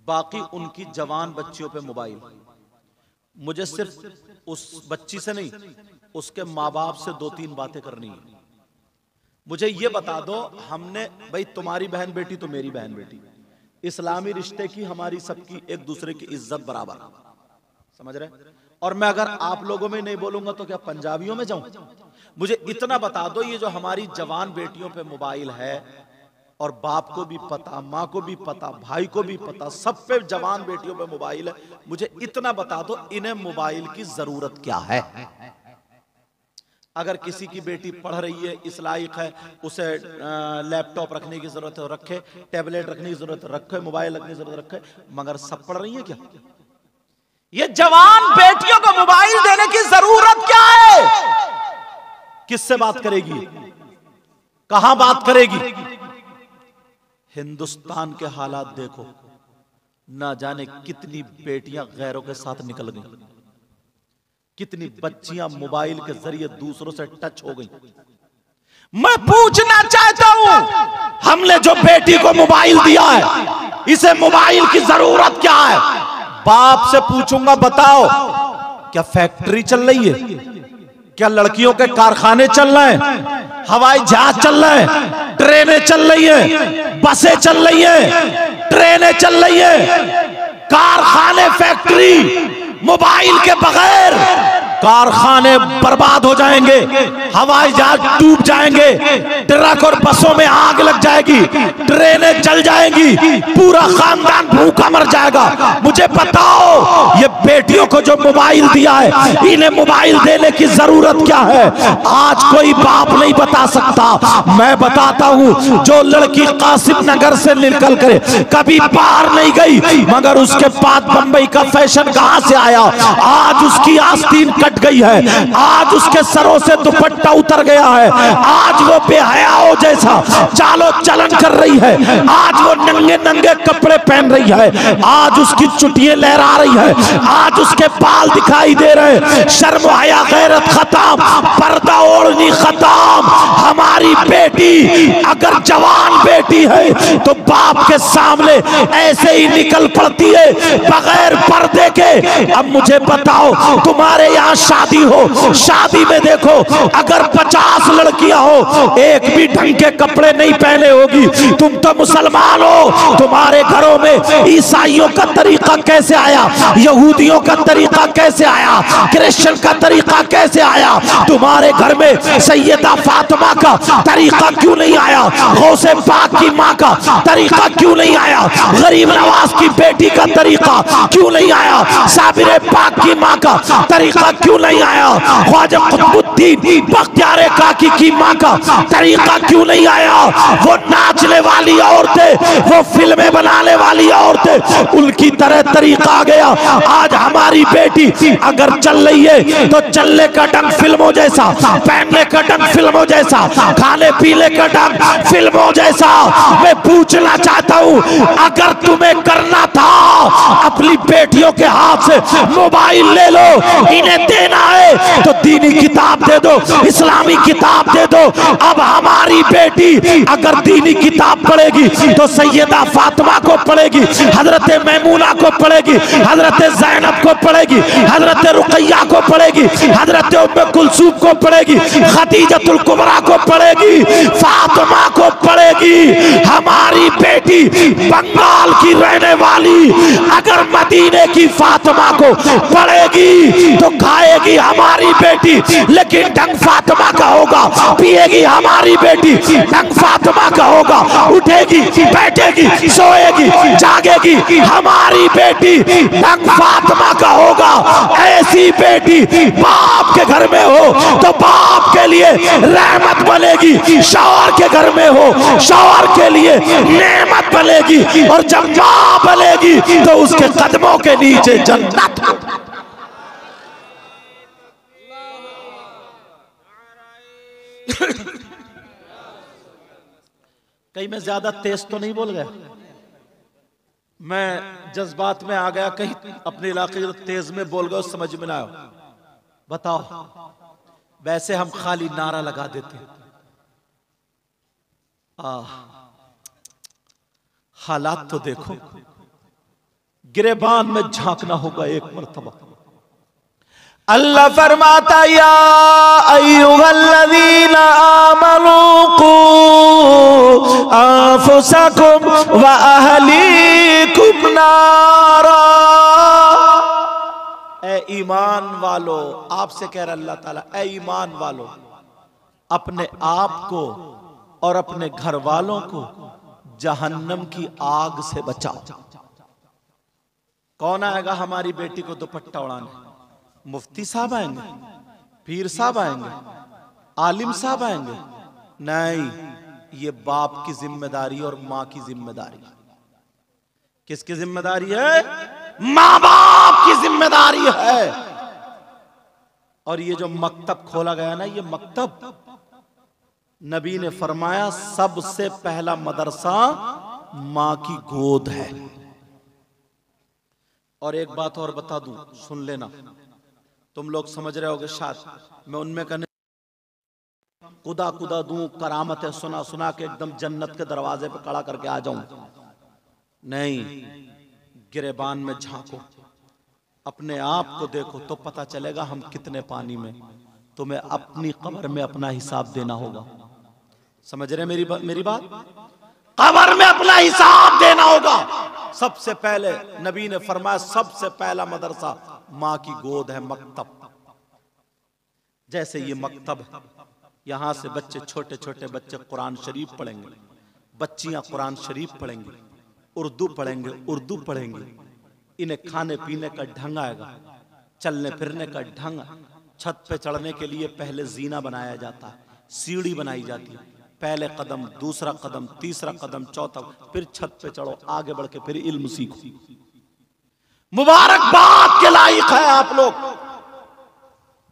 बाकी उनकी जवान बच्चियों पे मोबाइल। मुझे सिर्फ उस बच्ची से नहीं, उसके माँ बाप से 2-3 बातें करनी है। मुझे ये बता दो, हमने भाई तुम्हारी बहन बेटी तो मेरी बहन बेटी, इस्लामी रिश्ते की हमारी सबकी एक दूसरे की इज्जत बराबर, समझ रहे? और मैं अगर आप लोगों में नहीं बोलूंगा तो क्या पंजाबियों में जाऊं? मुझे इतना बता दो, ये जो हमारी जवान बेटियों पे मोबाइल है, और बाप को भी पता, माँ को भी पता, भाई को भी पता, सब पे जवान बेटियों पे मोबाइल है, मुझे इतना बता दो इन्हें मोबाइल की जरूरत क्या है? अगर किसी की बेटी पढ़ रही है, इस लायक है, उसे लैपटॉप रखने की जरूरत है रखे, टैबलेट रखने की जरूरत है रखे, मोबाइल रखने की जरूरत रखे, मगर सब पढ़ रही है क्या? ये जवान बेटियों को मोबाइल देने की जरूरत क्या है? किससे बात करेगी? कहां बात करेगी? हिंदुस्तान के हालात देखो, ना जाने कितनी बेटियां गैरों के साथ निकल गई, कितनी बच्चियां मोबाइल के जरिए दूसरों से टच हो गई। मैं पूछना चाहता हूं, हमने जो बेटी को मोबाइल दिया है, इसे मोबाइल की जरूरत क्या है? बाप से पूछूंगा, बताओ क्या फैक्ट्री चल रही है? क्या लड़कियों के कारखाने चल रहे हैं? हवाई जहाज चल रहे हैं? ट्रेनें चल रही हैं? बसें चल रही हैं? ट्रेनें चल रही हैं? कारखाने, फैक्ट्री, मोबाइल के बगैर कारखाने बर्बाद हो जाएंगे, हवाई जहाज डूब जाएंगे, ट्रक और बसों में आग लग जाएगी, ट्रेनें जल जाएंगी, पूरा खानदान भूखा मर जाएगा। मुझे बताओ, ये बेटियों को जो मोबाइल दिया है, इन्हें मोबाइल देने की जरूरत क्या है? आज कोई बाप नहीं बता सकता, मैं बताता हूँ। जो लड़की कासिम नगर से निकल कर कभी बाहर नहीं गई, मगर उसके बाद बंबई का फैशन कहां से आया? आज उसकी आस्तीन कट गई है, आज उसके सरों से दुपट्टा उतर गया है, आज वो बेहयाओं जैसा चालो चलन कर रही है, आज वो नंगे नंगे कपड़े पहन रही है, आज उसकी चुटियां लहरा रही है, आज उसके बाल दिखाई दे रहे, शर्म हया गैरत खत्म, पर्दा ओढ़नी खत्म। हमारी बेटी अगर जवान बेटी है तो बाप के सामने ऐसे ही निकल पड़ती है, बगैर पर्दे के अब मुझे बताओ, तुम्हारे यहाँ शादी हो, शादी में देखो अगर 50 लड़कियां हो, एक भी ढंग के कपड़े नहीं पहने होगी। तुम तो मुसलमान हो, तुम्हारे घरों में ईसाइयों का तरीका कैसे आया, यहूदियों का तरीका कैसे आया, क्रिश्चियन का तरीका कैसे आया? तुम्हारे घर में सैयदा फातिमा का तरीका क्यों नहीं आया? गौसे पाक की माँ का तरीका क्यों नहीं आया? गरीब नवाज की बेटी का तरीका क्यों नहीं आया? साबिर पाक की माँ का तरीका क्यों नहीं आया? ख्वाजा कुतुबुद्दीन बख्तियार काकी की माँ का तरीका क्यों नहीं आया? वो नाचने वाली औरतें, वो फिल्में बनाने वाली औरतें, उनकी तरह तरीका आ गया। आज हमारी बेटी अगर चल रही है तो चलने का ढंग फिल्मों जैसा, पहनने का ढंग फिल्मों जैसा, खाने पीने का ढंग फिल्मों जैसा। मैं पूछना चाहता हूँ, अगर तुम्हें करना था अपनी बेटियों के हाथ से मोबाइल ले लो, इन्हें देना है तो दीनी किताब दे दो, इस्लामी किताब दे दो। अब हमारी बेटी अगर दीनी किताब पढ़ेगी तो सैयदा फातिमा को पढ़ेगी, हजरत मैमूना को पढ़ेगी, हजरत ज़ैनब को पढ़ेगी, हजरत रुकैया को पढ़ेगी, हजरत उम्मे कुलसूम को पढ़ेगी, खदीजतुल कुबरा को पढ़ेगी, फातिमा को पढ़ेगी। हमारी बेटी बंगाल की रहने वाली अगर मदीने की फातिमा को पढ़ेगी तो खाएगी हमारी बेटी, लेकिन ढंग फातिमा का होगा। पिएगी हमारी बेटी, ढंग फातिमा का होगा। उठेगी, बैठेगी, सोएगी, जागेगी हमारी बेटी, ढंग फातिमा का होगा। ऐसी बेटी बाप के घर में हो तो बाप के लिए रहमत बनेगी, शौहर के घर में हो शौहर के लिए नेमत बनेगी, और जब मां बनेगी तो उसके कदमों के नीचे जन्नत। कहीं मैं ज्यादा तेज तो नहीं बोल गया? मैं जज्बात में आ गया, कहीं अपने इलाके जो तेज में बोल गया समझ में ना आया? बताओ, वैसे हम खाली नारा लगा देते। हालात तो देखो, गिरेबान में झांकना होगा एक मर्तबा। अल्लाह फरमाता, या अय्युहल्लज़ीना आमनू कू अंफुसकुम व अहलीकुम नारा। ए ईमान वालो, आपसे कह रहा अल्लाह ताला, ए ईमान वालो, अपने आप को और अपने घर वालों को जहन्नम की आग से बचाओ। कौन आएगा हमारी बेटी को दुपट्टा उड़ाने? मुफ्ती साहब आएंगे, पीर साहब आएंगे, आलिम साहब आएंगे? नहीं, ये बाप की जिम्मेदारी और मां की जिम्मेदारी। किसकी जिम्मेदारी है? मां बाप की जिम्मेदारी है। और ये जो मकतब खोला गया ना, ये मकतब नबी ने फरमाया सबसे पहला मदरसा मां की गोद है। और एक बात और बता दूं, सुन लेना, तुम लोग समझ रहे होगे शायद मैं उनमें कहने खुदा खुदा दूं, करामतें सुना सुना के एकदम जन्नत के दरवाजे पे खड़ा करके आ जाऊं। नहीं, गिरेबान में झांको, अपने आप को देखो तो पता चलेगा हम कितने पानी में। तुम्हें अपनी कब्र में अपना हिसाब देना होगा। समझ रहे मेरी बात? कब्र में अपना हिसाब देना होगा। सबसे पहले नबी ने फरमाया सबसे पहला मदरसा मां की गोद है, मकतब। जैसे ये मकतब है, यहां से बच्चे, छोटे छोटे बच्चे कुरान शरीफ पढ़ेंगे, बच्चियां कुरान शरीफ पढ़ेंगी, उर्दू पढ़ेंगे, उर्दू पढ़ेंगे। इन्हें खाने पीने का ढंग आएगा, चलने फिरने का ढंग। छत पे चढ़ने के लिए पहले जीना बनाया जाता है, सीढ़ी बनाई जाती है, पहले कदम, दूसरा कदम, तीसरा कदम, चौथा, फिर छत पे चढ़ो, आगे बढ़ के फिर इल्म सीखो। मुबारकबाद के लायक है आप लोग।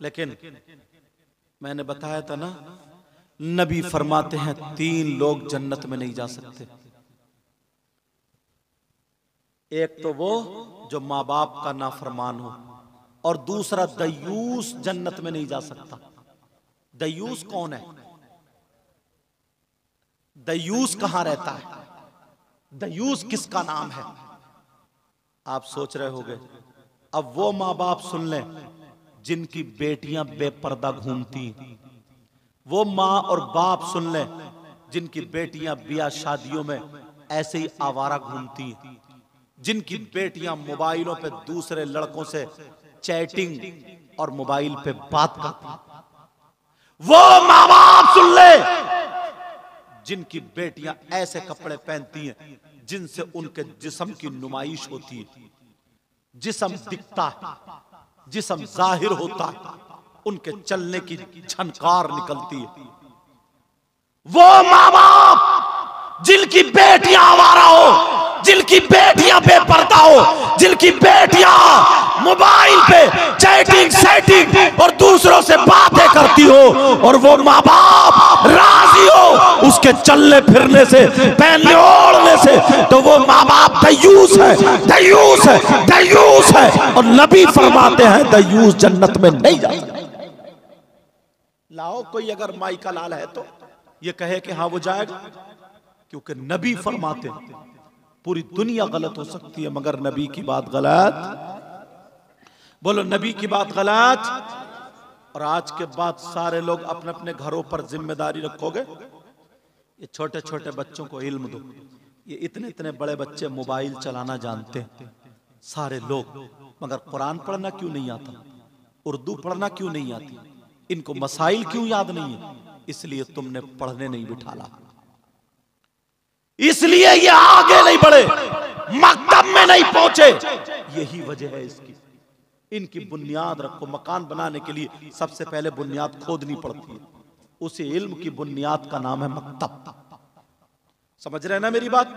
लेकिन मैंने बताया था ना, नबी फरमाते हैं 3 लोग जन्नत में नहीं जा सकते। एक तो वो जो माँ बाप का नाफरमान हो, और दूसरा दयूस जन्नत में नहीं जा सकता। दयूस कौन है? दयूस कहां रहता है? दयूस किसका नाम है? आप सोच रहे होंगे अब वो माँ बाप सुन लें जिनकी बेटियां बेपर्दा घूमती, वो माँ और बाप सुन लें जिनकी बेटियां ब्याह शादियों में ऐसे ही आवारा घूमती, जिनकी बेटियां मोबाइलों पे दूसरे लड़कों से चैटिंग और मोबाइल पे बात करती, वो माँ बाप सुन ले जिनकी बेटियां ऐसे कपड़े पहनती हैं जिनसे उनके जिस्म की नुमाइश होती है, जिस्म दिखता है, जिस्म जाहिर होता है, उनके चलने की झनकार निकलती है। वो माँ बाप जिनकी बेटियां आवारा हो, जिनकी बेटियां बेपर्दा हो, जिनकी बेटियां मोबाइल पे चैटिंग सेटिंग और दूसरों से बातें करती हो, और वो माँ बाप राजी हो उसके चलने फिरने से, पहनने ओढ़ने से, तो वो माँ बाप दयूस है, दयूस है, दयूस है। और नबी फरमाते हैं दयूस जन्नत में नहीं जाता। लाओ कोई अगर माई का लाल है तो ये कहे कि हाँ वो जाएगा, क्योंकि नबी फरमाते हैं पूरी दुनिया गलत हो सकती है मगर नबी की बात गलत। बोलो नबी की बात गलत। और आज के बाद सारे लोग अपने अपने घरों पर जिम्मेदारी रखोगे, ये छोटे छोटे बच्चों को इल्म दो। ये इतने इतने बड़े बच्चे मोबाइल चलाना जानते हैं सारे लोग, मगर कुरान पढ़ना क्यों नहीं आता, उर्दू पढ़ना क्यों नहीं आती, इनको मसाइल क्यों याद नहीं है? इसलिए तुमने पढ़ने नहीं बिठाला, इसलिए ये आगे नहीं बढ़े, मकतब में नहीं पहुंचे। यही वजह है इसकी। इनकी बुनियाद रखो। मकान बनाने के लिए सबसे पहले बुनियाद खोदनी पड़ती है, उसी इल्म की बुनियाद का नाम है मकतब। समझ रहे हैं ना मेरी बात?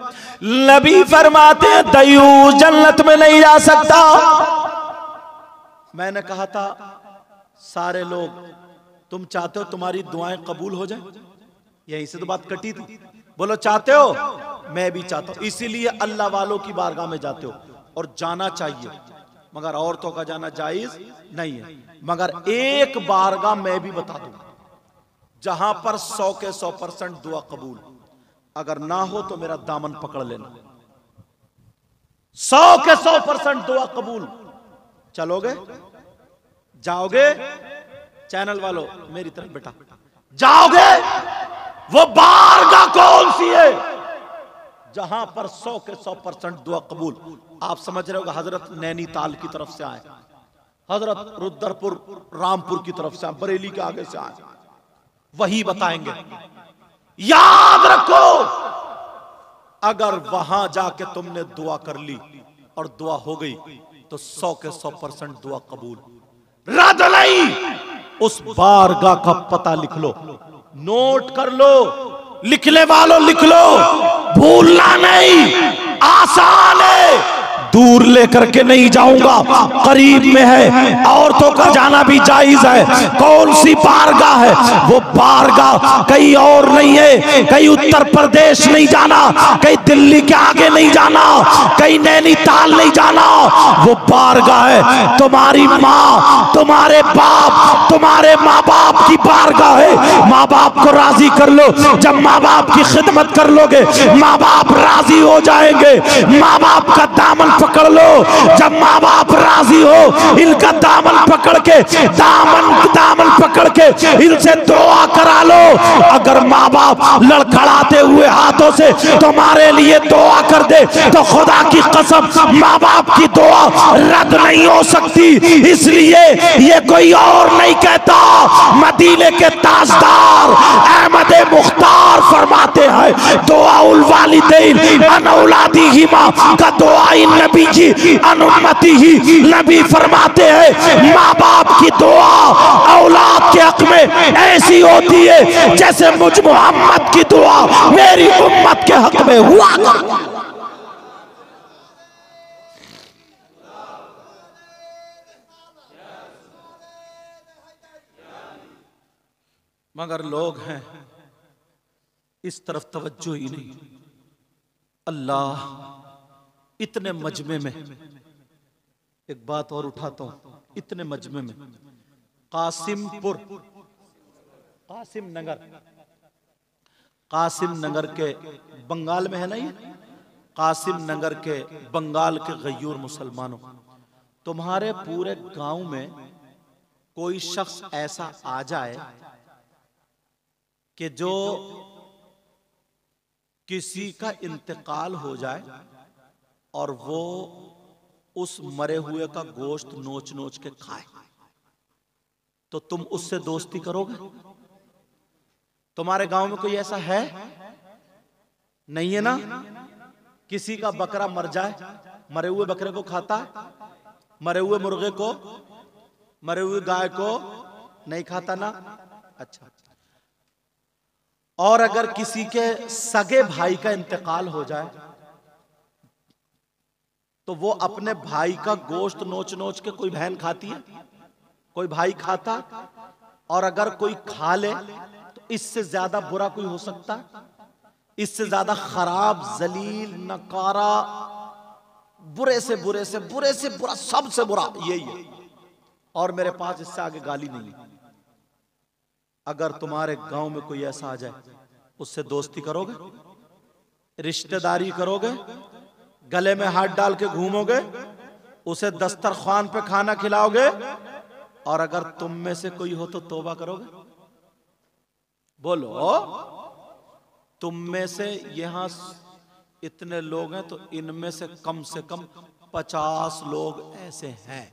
नबी फरमाते हैं दयूस जन्नत में नहीं जा सकता। मैंने कहा था सारे लोग, तुम चाहते हो तुम्हारी दुआएं कबूल हो जाए? यहीं से तो बात कटी थी। बोलो चाहते हो? मैं भी चाहता हूं, इसीलिए अल्लाह वालों की बारगाह में जाते हो, और जाना चाहिए, मगर औरतों का जाना जायज नहीं है। मगर एक बारगाह मैं भी बता दूं जहां पर 100 के 100% दुआ कबूल, अगर ना हो तो मेरा दामन पकड़ लेना। 100 के 100% दुआ कबूल। चलोगे? जाओगे? चैनल वालों मेरी तरफ बेटा, जाओगे? वो बारगाह कौन सी है जहां पर 100 के 100% दुआ कबूल? आप समझ रहे होगा हजरत नैनीताल की तरफ से आए, हजरत रुद्रपुर रामपुर की तरफ से आए, बरेली के आगे से आए, वही बताएंगे। याद रखो, अगर वहां जाके तुमने दुआ कर ली और दुआ हो गई तो 100 के 100% दुआ कबूल, रद्द नहीं। उस बारगाह का पता लिख लो, नोट कर लो, लिखने वालों लिख लो, भूलना नहीं। आसान है, दूर लेकर के नहीं जाऊंगा, करीब में है, औरतों का जाना भी जायज है। कौन सी बारगाह है? वो बारगाह कहीं और नहीं है, कहीं उत्तर प्रदेश नहीं जाना, कहीं दिल्ली के आगे नहीं जाना, कहीं नैनीताल नहीं जाना। वो बारगाह है तुम्हारी माँ, तुम्हारे बाप, तुम्हारे माँ बाप की बारगाह है। माँ बाप को राजी कर लो, जब माँ बाप की खिदमत कर लोगे माँ बाप राजी हो जाएंगे। माँ बाप का दामन पकड़ लो, जब माँ बाप राजी हो इनका दामन पकड़ के, दामन पकड़ के इनसे दुआ करा लो। अगर माँ बाप लड़खड़ाते हुए हाथों से तुम्हारे लिए दुआ कर दे तो खुदा की कसम माँ बाप की दुआ रद्द नहीं हो सकती। इसलिए ये कोई और नहीं कहता, मदीने के ताजदार अहमद मुख्तार फरमाते हैं दुआउल वालिदैन अन औलादिहिमा का दुआ नबी जी अनुमति ही। नबी फरमाते हैं माँ बाप की दुआ औलाद के हक में ऐसी होती है जैसे मुझ मोहम्मद की दुआ मेरी उम्मत के हक में हुआ। मगर लोग हैं इस तरफ तवज्जो ही नहीं। अल्लाह इतने मजमे में एक बात और उठाता हूं, इतने मजमे में कासिमपुर, कासिम नगर के बंगाल में है ना, ये कासिम नगर के बंगाल के गयूर मुसलमानों, तुम्हारे पूरे गांव में कोई शख्स ऐसा आ जाए कि जो किसी का इंतकाल हो जाए और वो उस मरे हुए का गोश्त नोच नोच के खाए, तो तुम उससे दोस्ती करोगे? तुम्हारे गांव में कोई ऐसा है? नहीं है ना? किसी का बकरा मर जाए, मरे हुए बकरे को खाता है, मरे हुए मुर्गे को, मरे हुए गाय को नहीं खाता ना? अच्छा। और अगर किसी के सगे भाई का इंतकाल हो जाए तो वो अपने भाई का गोश्त नोच नोच के, कोई बहन खाती है, कोई भाई खाता? और अगर कोई खा ले तो इससे ज्यादा बुरा कोई हो सकता है? इससे ज्यादा खराब, जलील, नकारा, बुरे से बुरे से बुरे से बुरा, सबसे बुरा यही है। और मेरे पास इससे आगे गाली नहीं है। अगर तुम्हारे गांव में कोई ऐसा आ जाए, उससे दोस्ती करोगे? रिश्तेदारी करोगे? गले में हाथ डाल के घूमोगे? उसे दस्तरखान पे खाना खिलाओगे? और अगर तुम में से कोई हो तो तौबा करोगे? बोलो, तुम में से यहां इतने लोग हैं तो इनमें से कम 50 लोग ऐसे हैं।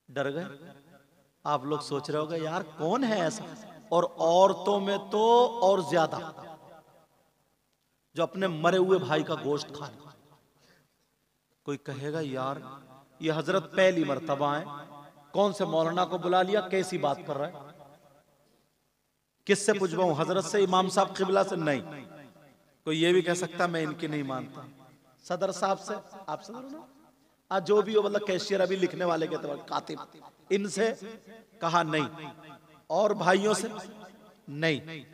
डर गए? आप लोग सोच रहे होगे यार कौन है ऐसा? और औरतों में तो और ज्यादा, जो अपने मरे हुए भाई का गोश्त खाए। कोई कहेगा यार ये हजरत पहली मर्तबा है, कौन से मौलाना को बुला लिया, कैसी बात कर रहा है? किससे पूछवाऊं, हजरत से, इमाम साहब किबला से? नहीं। कोई ये भी कह सकता मैं इनकी नहीं मानता, सदर साहब से, आप सदर ना, आज जो भी हो, मतलब कैशियर, अभी लिखने वाले के तौर कातिब, इनसे कहा नहीं। और भाइयों से नहीं।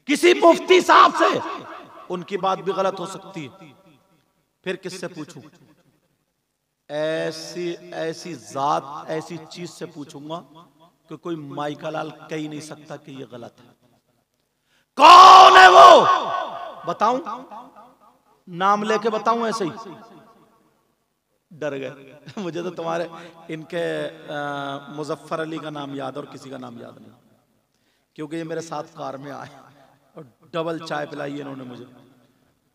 किसी मुफ्ती साहब से, उनकी बात भी गलत हो सकती है। फिर किससे पूछूं? ऐसी जात, ऐसी चीज से पूछूंगा कि कोई माइका लाल कह ही नहीं सकता कि ये गलत है। कौन है वो? बताऊं? नाम लेके बताऊं ऐसे ही? डर गए। मुझे तो तुम्हारे इनके मुजफ्फर अली का नाम याद और किसी का नाम याद नहीं, क्योंकि ये मेरे साथ कार में आए और डबल चाय पिलाई इन्होंने मुझे।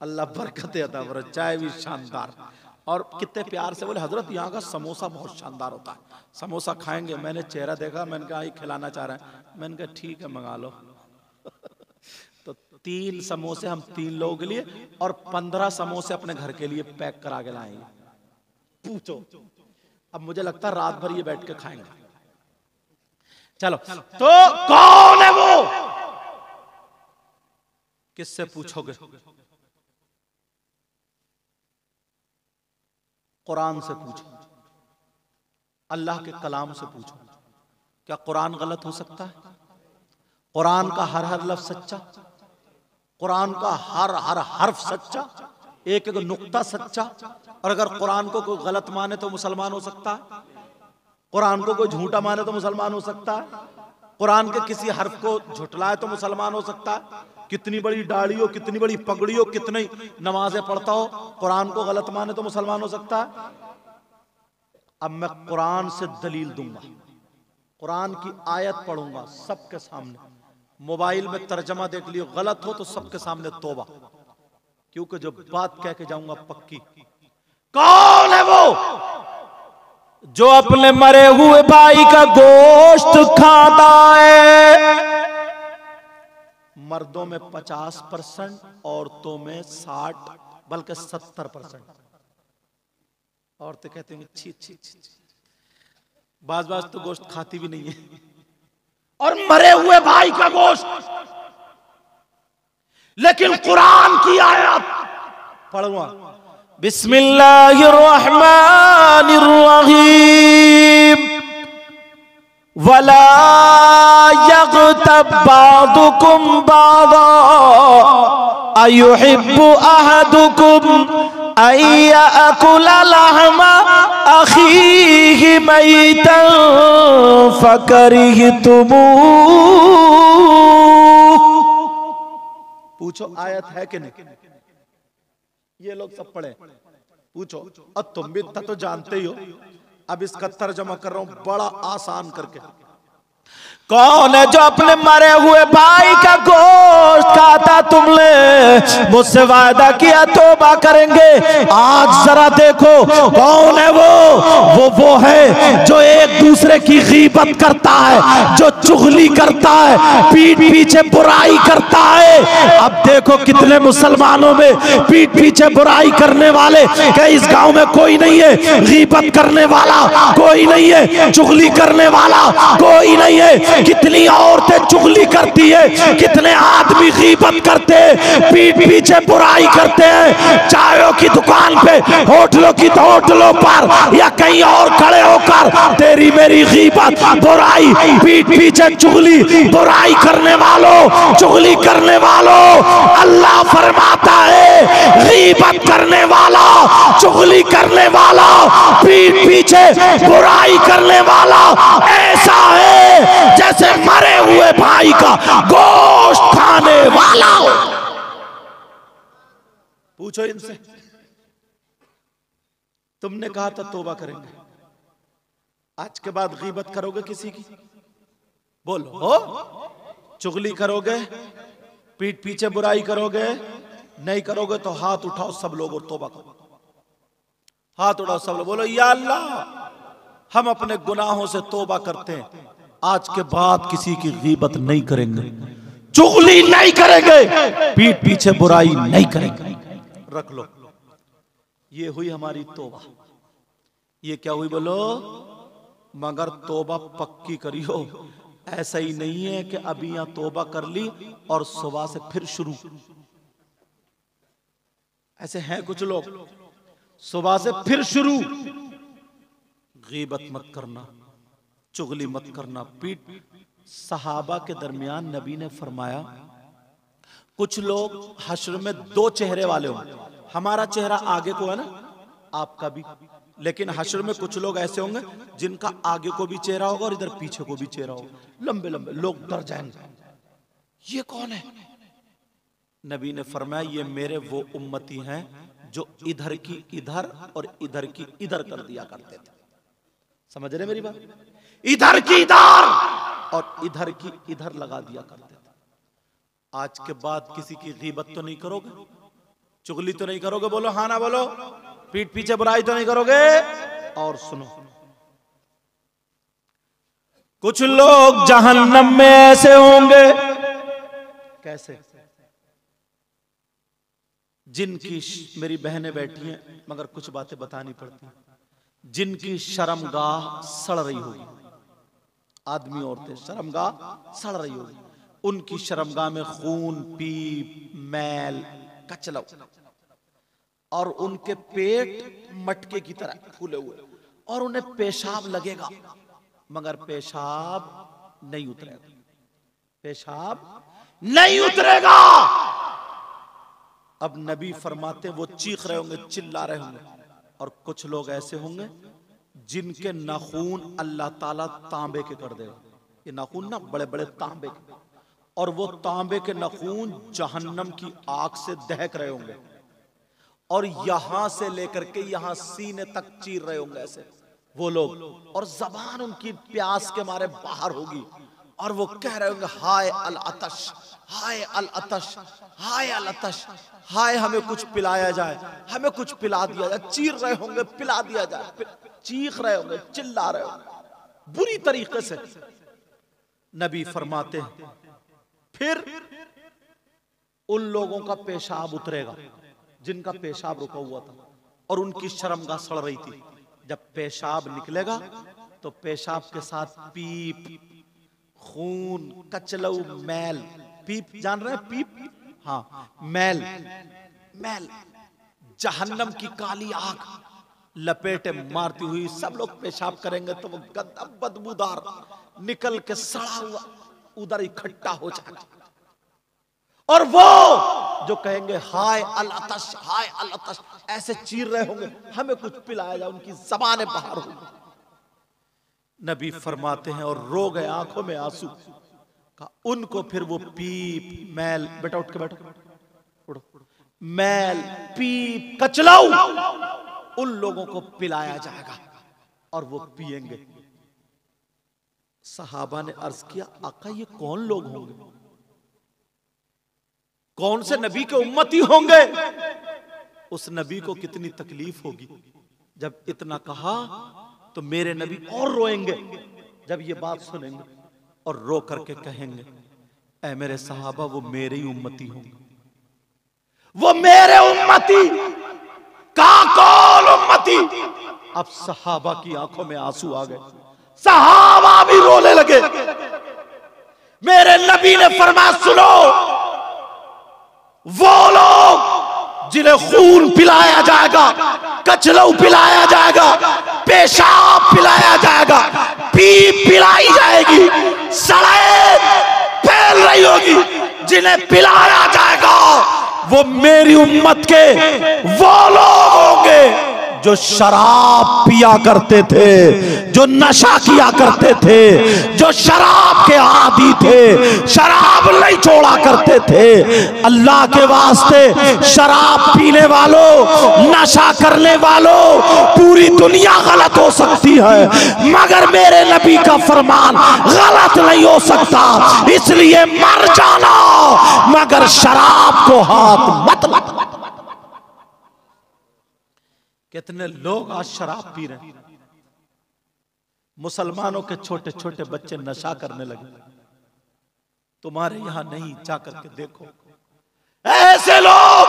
अल्लाह बरकत अता फरमाए। चाय भी शानदार, और कितने प्यार से बोले हजरत यहाँ का समोसा बहुत शानदार होता है, समोसा खाएंगे। मैंने चेहरा देखा, मैंने कहा ये खिलाना चाह रहा है। मैंने कहा ठीक है मंगा लो। तो 3 समोसे हम 3 लोगों के लिए और 15 समोसे अपने घर के लिए पैक करा के लाएंगे। पूछो, अब मुझे लगता है रात भर ये बैठ के खाएंगे। चलो, तो कौन है वो? किससे पूछोगे? कुरान से पूछो, अल्लाह के कलाम से पूछो। क्या कुरान गलत हो सकता है? कुरान का हर हर लफ्ज सच्चा, कुरान का हर हर हर्फ सच्चा, एक एक नुक्ता सच्चा। और अगर कुरान को कोई गलत माने तो मुसलमान हो सकता है? कुरान को कोई झूठा माने तो मुसलमान हो सकता है? कुरान के किसी हर्फ को झुटलाए तो मुसलमान हो सकता है? कितनी बड़ी दाढ़ी हो, कितनी बड़ी पगड़ी हो, कितनी नमाजें पढ़ता हो, कुरान को गलत माने तो मुसलमान हो सकता है? अब मैं कुरान से दलील दूंगा, कुरान की आयत पढ़ूंगा सबके सामने। मोबाइल में तर्जमा देख लियो, गलत हो तो सबके सामने तौबा, क्योंकि जो बात कह के जाऊंगा पक्की। कौन है वो जो अपने मरे हुए भाई का गोश्त खाता है? मर्दों में 50%, औरतों में 60 बल्कि 70%। औरतें कहती हैं छी छी छी, बाज बाज तो गोश्त खाती भी नहीं है। और मरे हुए भाई का गोश्त, लेकिन कुरान की आयत पढ़ूंगा, बिस्मिल्लाहिर्रहमानिर्रहीम, वला यग़्तब बादुकुम बादा अयुहिब्बु अहदुकुम अयअकुला लहमा अखीहि मैतन फकरिहतुमूह। पूछो आयत है कि नहीं? ये लोग सब पढ़े, पूछो। और तुम भी इतना तो जानते ही हो, अब इसका तर्जमा कर रहा हूं बड़ा आसान करके। कौन है जो अपने मरे हुए भाई का गोश्त खाता? तुमने मुझसे वादा किया तौबा करेंगे, आज जरा देखो कौन है वो है जो एक दूसरे की गीबत करता है, जो चुगली करता है, पीठ पीछे बुराई करता है। अब देखो कितने मुसलमानों में पीठ पीछे बुराई करने वाले, क्या इस गांव में कोई नहीं है? गीबत करने वाला कोई नहीं है, चुगली करने वाला कोई नहीं है। कितनी औरतें चुगली करती है, कितने आदमी गीबत करते हैं, पीठ पीछे बुराई करते हैं। चायों की दुकान पे, होटलों पर या कहीं और खड़े होकर तेरी मेरी गीबत, बुराई, पीठ पीछे चुगली, बुराई करने वालों, चुगली करने वालों, अल्लाह फरमाता है गीबत करने वाला, चुगली करने वाला, पीठ पीछे बुराई करने वाला ऐसा है जैसे मरे हुए भाई का गोश्त खाने वाला हो। पूछो इनसे, तुमने कहा था तौबा करेंगे, आज के बाद गीबत करोगे किसी की? बोलो हो? चुगली करोगे, पीठ पीछे बुराई करोगे? नहीं करोगे तो हाथ उठाओ सब लोग और तौबा करो। हाथ उठाओ सब लोग, बोलो या अल्लाह हम अपने गुनाहों से तौबा करते हैं, आज के बाद किसी की गीबत नहीं करेंगे, चुगली नहीं करेंगे, पीठ पीछे बुराई नहीं करेंगे। रख लो, ये हुई हमारी तौबा। ये क्या हुई बोलो? मगर तौबा पक्की करियो, ऐसा ही नहीं है कि अभी यहां तौबा कर ली और सुबह से फिर शुरू। ऐसे हैं कुछ लोग, सुबह से फिर शुरू। गीबत मत करना, चुगली मत करना, पीठ। सहाबा के दरमियान नबी ने फरमाया कुछ लोग हश्र में दो चेहरे वाले होंगे। हमारा चेहरा आगे को है ना, आपका भी, लेकिन हश्र में कुछ लोग ऐसे होंगे जिनका आगे को भी चेहरा होगा और इधर पीछे को भी चेहरा होगा, लंबे लंबे, लोग डर जाएंगे ये कौन है? नबी ने फरमाया ये मेरे वो उम्मती हैं जो इधर की इधर और इधर की इधर कर दिया करते थे। समझ रहे मेरी बात? इधर की इधर और इधर की इधर लगा दिया करते थे। आज के बाद किसी की गीबत तो नहीं करोगे, चुगली तो नहीं करोगे? बोलो हाँ ना बोलो। पीठ पीछे बुराई तो नहीं करोगे? और सुनो, कुछ लोग जहन्नम में ऐसे होंगे, कैसे? जिनकी, मेरी बहनें बैठी हैं मगर कुछ बातें बतानी पड़ती हैं, जिनकी शर्मगाह सड़ रही होगी, आदमी औरतें शर्मगाह सड़ रही होगी, उनकी शर्मगाह में खून, पीप, मैल, कचलव, और उनके पेट मटके की तरह फूले हुए, और उन्हें पेशाब लगेगा मगर पेशाब नहीं उतरेगा, पेशाब नहीं उतरेगा। अब नबी फरमाते वो चीख रहे होंगे, चिल्ला रहे होंगे, और कुछ लोग ऐसे होंगे जिनके नाखून अल्लाह ताला तांबे के कर देगा। ये नाखून ना बड़े बड़े तांबे के, और वो तांबे के नाखून जहन्नम की आग से दहक रहे होंगे, और यहां से लेकर के यहां सीने तक चीर रहे होंगे ऐसे वो लोग, और जबान उनकी प्यास के मारे बाहर होगी, और वो कह रहे होंगे हाय अल अतश, हाय अल अतश, हाय अल अतश, हाय हमें कुछ पिलाया जाए, हमें कुछ पिला दिया जाए। चीर रहे होंगे पिला दिया जाए, चीख रहे होंगे, चिल्ला रहे होंगे बुरी तरीके से। नबी फरमाते हैं फिर उन लोगों का पेशाब उतरेगा जिनका पेशाब रुका हुआ था और उनकी शर्मगाह सड़ रही थी। जब पेशाब निकलेगा तो पेशाब के साथ पीप, खून, कचलऊ, मैल, पीप जान रहे हैं? पीप, हाँ, मैल, मैल, जहन्नम की काली आग लपेटे मारती हुई सब लोग पेशाब करेंगे तो वो गंदा बदबूदार निकल के सड़ा हुआ उधर इकट्ठा हो जाएगा, और वो जो कहेंगे हाय अल अतश, हाय अल अतश, ऐसे चीर रहे होंगे हमें कुछ पिलाया जाए, उनकी जबानें बाहर होंगी। नबी फरमाते हैं और रो गए, आंखों में आंसू का, उनको फिर वो पीप, मैल, बेटा उठ के बैठो, उठो, मैल, पीप, कचलाऊ उन लोगों को पिलाया जाएगा और वो पिएंगे। सहाबा ने अर्ज किया, आका ये कौन लोग होंगे, कौन से नबी के उम्मती होंगे? उस नबी को कितनी तकलीफ होगी। जब इतना कहा तो मेरे नबी और रोएंगे जब ये बात सुनेंगे, और रो करके कहेंगे, ऐ मेरे सहाबा वो मेरे ही उम्मती होंगे, वो मेरे उम्मती का कौन उम्मती। अब सहाबा की आंखों में आंसू आ गए, सहाबा भी रोने लगे। मेरे नबी ने फरमाया, सुनो, वो लोग जिन्हें खून पिलाया जाएगा, कचलऊ पिलाया जाएगा, पेशाब पिलाया जाएगा, पीप पिलाई जाएगी, सड़ें फैल रही होगी, जिन्हें पिलाया जाएगा वो मेरी उम्मत के वो लोग होंगे जो शराब पिया करते थे, जो नशा किया करते थे, जो शराब के आदी थे, शराब नहीं छोड़ा करते थे। अल्लाह के वास्ते शराब पीने वालों, नशा करने वालों, पूरी दुनिया गलत हो सकती है मगर मेरे नबी का फरमान गलत नहीं हो सकता, इसलिए मर जाना मगर शराब को हाथ मत लगाना। कितने लोग आज शराब पी रहे हैं, मुसलमानों के छोटे छोटे बच्चे नशा करने लगे। तुम्हारे यहां नहीं, जाकर के देखो, ऐसे लोग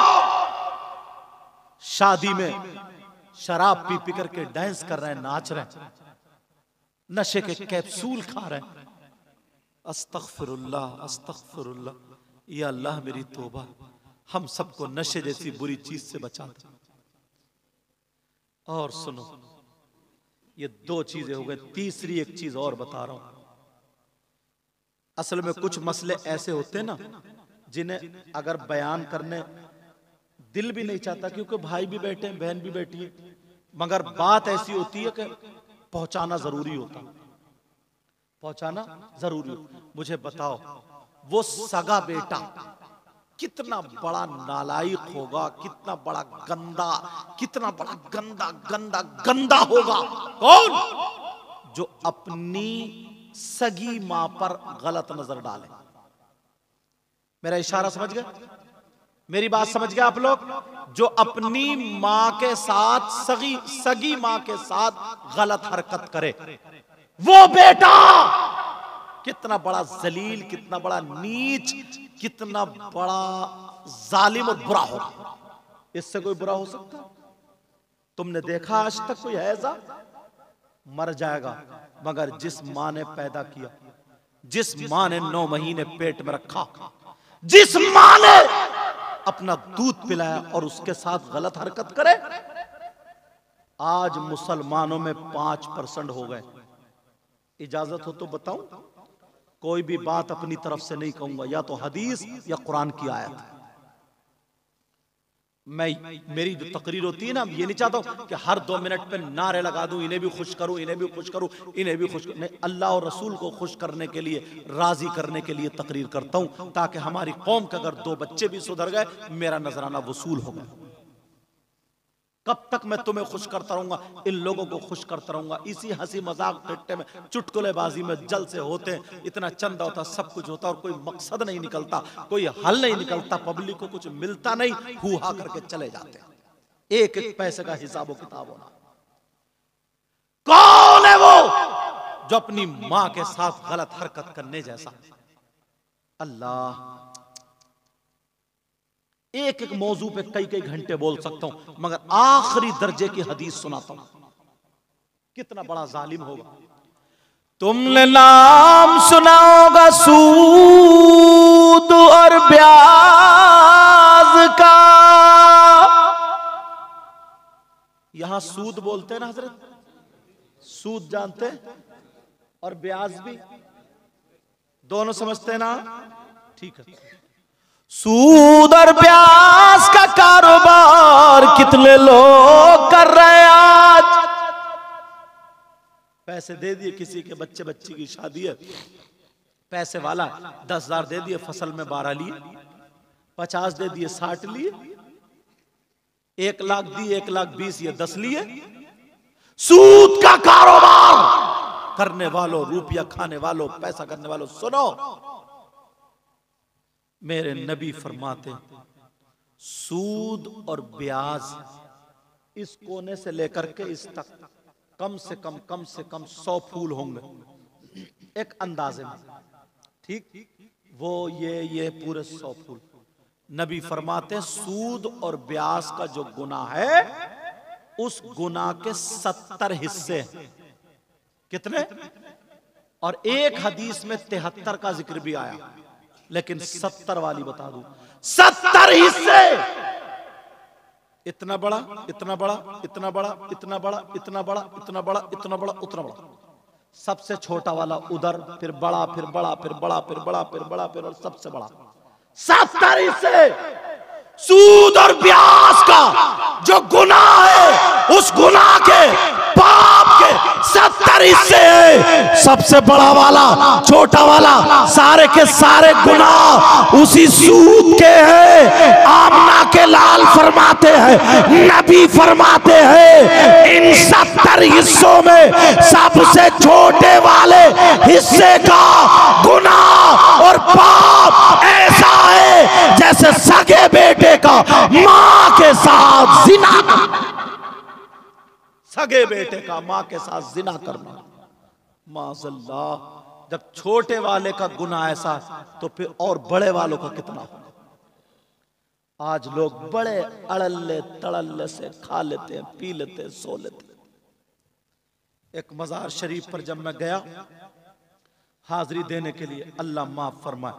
शादी में शराब पी पी करके डांस कर रहे हैं, नाच रहे हैं, नशे के कैप्सूल खा रहे हैं। अस्तगफिरुल्लाह अस्तगफिरुल्लाह, या अल्लाह मेरी तौबा, हम सबको नशे जैसी बुरी चीज से बचा दे। और सुनो, ये दो चीजें हो गई, तीसरी एक चीज और बता रहा हूं। असल में कुछ मसले ऐसे होते हैं ना जिन्हें अगर बयान करने दिल भी नहीं चाहता, क्योंकि भाई भी बैठे हैं, बहन भी बैठी है, मगर बात ऐसी होती है कि पहुंचाना जरूरी होता, पहुंचाना जरूरी होता। मुझे बताओ, वो सगा बेटा कितना बड़ा नालायक होगा, कितना बड़ा गंदा, कितना बड़ा गंदा गंदा गंदा होगा। कौन? जो अपनी सगी मां पर गलत नजर डाले। मेरा इशारा समझ गए? मेरी बात समझ गए आप लोग? जो अपनी मां के साथ, सगी मां के साथ गलत हरकत करे, वो बेटा कितना बड़ा जलील, कितना बड़ा नीच, कितना बड़ा जालिम और बुरा होगा। इससे कोई बुरा हो सकता? तुमने देखा आज तक कोई है ऐसा? मर जाएगा। मगर जिस मां ने पैदा किया, जिस मां ने 9 महीने पेट में रखा, जिस मां ने अपना दूध पिलाया और उसके साथ गलत हरकत करे, आज मुसलमानों में 5% हो गए। इजाजत हो तो बताऊं? कोई भी बात अपनी तरफ से नहीं कहूंगा, या तो हदीस या कुरान की आयत। मेरी जो तकरीर होती है ना, ये नहीं चाहता हूं कि हर 2 मिनट पे नारे लगा दूं, इन्हें भी खुश करूं, इन्हें भी खुश करूं, इन्हें भी खुश करूं। नहीं, अल्लाह और रसूल को खुश करने के लिए, राजी करने के लिए तकरीर करता हूं, ताकि हमारी कौम के अगर 2 बच्चे भी सुधर गए, मेरा नजराना वसूल होगा। कब तक मैं तुम्हें खुश करता रहूंगा, इन लोगों को खुश करता रहूंगा। इसी हंसी मजाक टिट्टे में, चुटकुलेबाजी में जल से होते हैं, इतना चंदा होता, सब कुछ होता, और कोई मकसद नहीं निकलता, कोई हल नहीं निकलता, पब्लिक को कुछ मिलता नहीं, हुआ करके चले जाते हैं। एक एक पैसे का हिसाब किताब होना। कौन है वो जो अपनी मां के साथ गलत हरकत करने जैसा? अल्लाह, एक एक मौजू पे कई कई घंटे बोल सकता हूं, मगर आखिरी दर्जे की हदीस सुनाता हूं। कितना बड़ा जालिम होगा। तुमने नाम सुना होगा सूद और ब्याज का। यहां सूद बोलते हैं ना हजरत, सूद जानते हैं, और ब्याज भी, दोनों समझते हैं ना? ठीक है। सूद और ब्याज का कारोबार कितने लोग कर रहे हैं आज। पैसे दे दिए, किसी के बच्ची की शादी है, पैसे वाला 10,000 दे दिए, फसल में 12 लिए, 50 दे दिए, 60 लिए। 1,00,000 दी, 1,20,000 ये 10 लिए। सूद का कारोबार करने वालों, रुपया खाने वालों, पैसा करने वालों, सुनो, मेरे नबी फरमाते सूद और ब्याज इस कोने से लेकर के इस तक कम से कम 100 फूल होंगे एक अंदाजे में, ठीक, वो ये पूरे 100 फूल। नबी फरमाते सूद और ब्याज का जो गुनाह है उस गुनाह के 70 हिस्से हैं। कितने? और एक हदीस में 73 का जिक्र भी आया, लेकिन 70 वाली बता दूं, 70 हिस्से। इतना बड़ा, इतना बड़ा, इतना बड़ा, इतना बड़ा, इतना बड़ा, इतना बड़ा, इतना बड़ा, उतना बड़ा, सबसे छोटा वाला उधर, फिर बड़ा, फिर बड़ा, फिर बड़ा, फिर बड़ा, फिर बड़ा, फिर और सबसे बड़ा। 70 हिस्से सूद और ब्याज का जो गुनाह है, उस गुनाह के पाप के 70 हिस्से है। सबसे बड़ा वाला, छोटा वाला, सारे के सारे गुनाह उसी सूद के हैं। आमना के लाल फरमाते हैं, नबी फरमाते हैं, इन 70 हिस्सों में सबसे छोटे वाले हिस्से का गुनाह और पाप ऐसा है जैसे सगे बेटे का मां के साथ जिना, सगे बेटे का मां के साथ जिना करना। माज़अल्लाह, जब छोटे वाले का गुनाह ऐसा तो फिर और बड़े वालों का कितना होगा। आज लोग बड़े अड़ल्ले तड़ल्ले से खा लेते हैं, पी लेते हैं, सो लेते हैं। एक मजार शरीफ पर जब मैं गया हाजिरी देने के लिए, अल्लाह माफ फरमाए,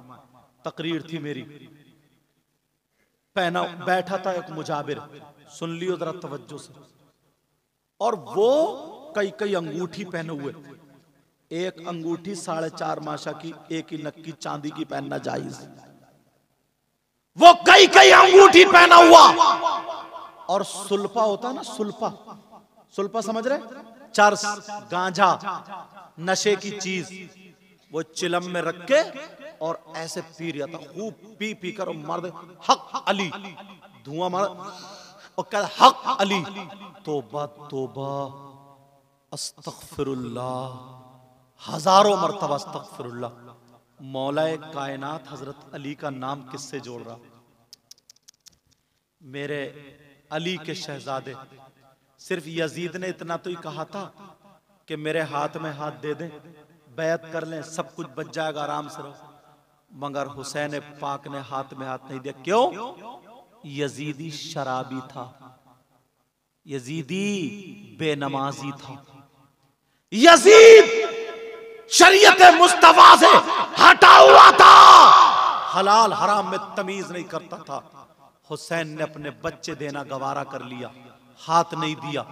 तकरीर थी मेरी, पहना बैठा था एक मुजाबिर, सुन लियो जरा तवज्जो से, और वो कई अंगूठी पहने हुए, एक अंगूठी 4.5 माशा की, एक ही नक्की चांदी की पहनना जायज, वो कई अंगूठी पहना हुआ, और सुल्फा होता ना, सुल्फा, सुल्फा समझ रहे, चरस, गांजा, नशे की चीज, वो चिलम में रख के और ऐसे पी रहा था, खूब पी पी कर मार दे हक अली, धुआं मार और कह हक अली, तोबा तोबा, अस्तगफिरुल्लाह, हजारों मर्तबा अस्तगफिरुल्लाह। मौलाए कायनात हजरत अली का नाम किससे जोड़ रहा? मेरे अली के शहजादे। सिर्फ यजीद ने इतना तो ही कहा था कि मेरे हाथ में हाथ दे दें, बैत कर लें, सब कुछ बच जाएगा, आराम से रहो। मगर हुसैन पाक ने हाथ में हाथ नहीं दिया। क्यों? यजीदी शराबी था, यजीदी बेनमाजी था, यजीद शरीयत मुस्तफा से हटा हुआ था, हलाल हराम में तमीज नहीं करता था। हुसैन ने अपने बच्चे देना गवारा कर लिया, हाथ नहीं दिया,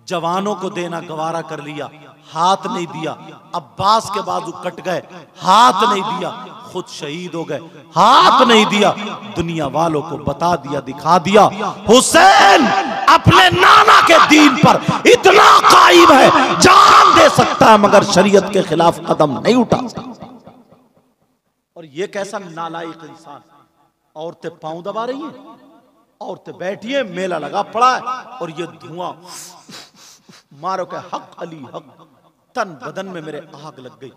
जवानों को देना गवारा कर लिया, हाथ नहीं दिया, अब्बास के बाजू कट गए, हाथ नहीं दिया, खुद शहीद हो गए, हाथ नहीं दिया, दुनिया वालों को बता दिया, दिखा दिया, हुसैन अपने नाना के दीन पर इतना कायम है, जान दे सकता है मगर शरीयत के खिलाफ कदम नहीं उठा सकता। और ये कैसा नालायक इंसान। औरतें पांव दबा रही हैं, औरतें बैठी है, मेला लगा पड़ा है, और ये धुआं मारो के हक अली हक, तन बदन में मेरे आग लग गई।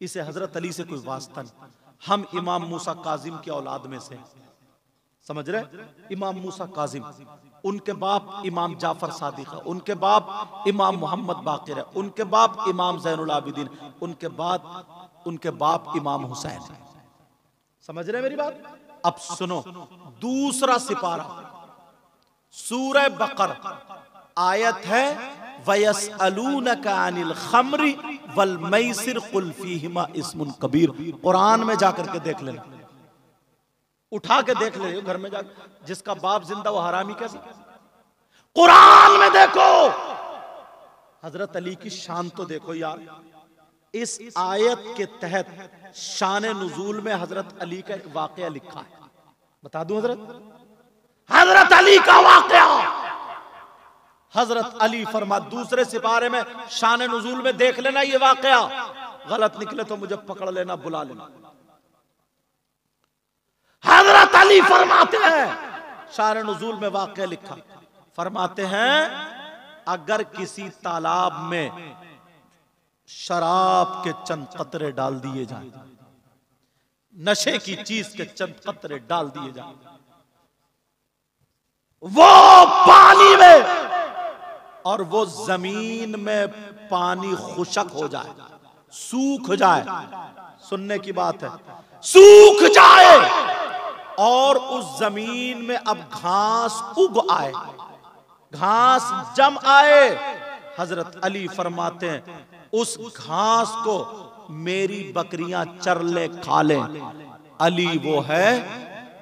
इसे हजरत अली से कोई वास्ता नहीं। हम इमाम मूसा काजिम की औलाद में से, समझ रहे, इमाम मूसा काजिम, उनके बाप इमाम जाफर सादिक है, उनके बाप इमाम मोहम्मद बाकिर है, उनके बाप इमाम ज़ैनुल आबिदीन, उनके बाद उनके बाप इमाम हुसैन है। समझ रहे मेरी बात? अब सुनो, दूसरा सिपारा सूरह बकर, आयत है वयसअलूनका अनिल खम्रि वल मैसिर कुल फीहिमा इस्मुन कबीर। कुरान में जाकर के देख लेना, उठा के देख ले घर में जाकर, जिसका बाप जिंदा वो हरामी कैसे? कुरान में देखो, हजरत अली की शान तो देखो यार। इस आयत के तहत शान नुजूल में हजरत अली का एक वाकया लिखा है, बता दूं हजरत अली का वाकया। हजरत अली फरमा, दूसरे सिपारे में शान नुजूल में देख लेना ये वाकया, गलत निकले तो मुझे पकड़ लेना, बुला लेना। हजरत अली फरमाते हैं शार नुज़ूल में वाक़या लिखा। फरमाते हैं अगर किसी तालाब में शराब के चंद कतरे डाल दिए जाएं, नशे की चीज के चंद कतरे डाल दिए जाएं, वो पानी में और वो जमीन में पानी खुशक हो जाए, सूख जाए, सुनने की बात है, सूख जाए और उस जमीन में अब घास उग आए, घास जम आए, हजरत अली फरमाते हैं उस घास को मेरी बकरियां चर ले खा ले, अली वो है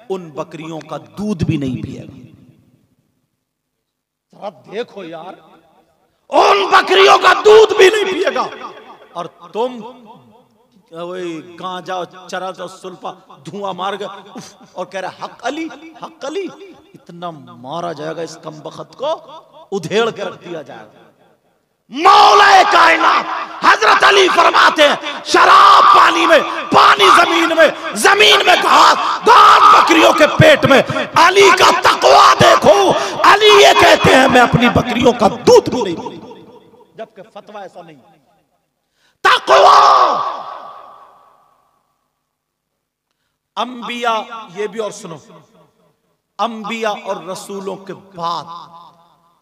उन बकरियों का दूध भी नहीं पिएगा। जरा देखो यार, उन बकरियों का दूध भी नहीं पिएगा और तुम वही गांजा और चरस और सुल्फा धुआं मार गए और कह रहे हक अली, हक अली। इतना मारा जाएगा इस कमबख्त को, उधेड़ के रख दिया जाएगा। मौला कायनात हजरत अली फरमाते हैं शराब पानी में, पानी जमीन में, जमीन में घास, घास बकरियों के पेट में। अली का तकवा देखो, अली ये कहते हैं मैं अपनी बकरियों का दूध भी नहीं पीऊंगा, जबकि फतवा ऐसा नहीं। तकवा अंबिया, ये भी और सुनो, अंबिया और रसूलों के बाद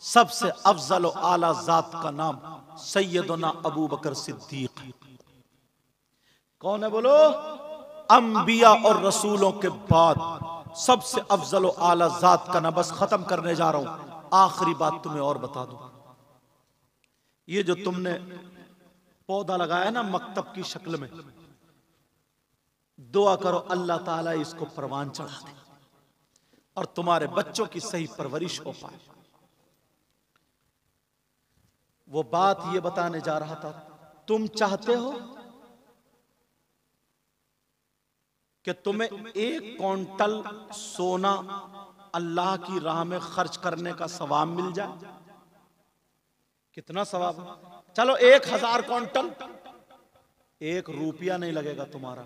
सबसे अफजल और आला जात का नाम सैयदना अबू बकर सिद्दीक। कौन है बोलो? अंबिया और रसूलों के बाद सबसे अफजल और आला जात का नाम। बस खत्म करने जा रहा हूं, आखिरी बात तुम्हें और बता दूं। ये जो तुमने पौधा लगाया ना मकतब की शक्ल में, दुआ करो अल्लाह ताला इसको परवान चढ़ा दे और तुम्हारे बच्चों की सही परवरिश हो पाए। वो बात ये बताने जा रहा था, तुम चाहते हो कि तुम्हें 1 क्विंटल सोना अल्लाह की राह में खर्च करने का सवाब मिल जाए? कितना सवाब? चलो 1000 क्विंटल, 1 रुपया नहीं लगेगा तुम्हारा,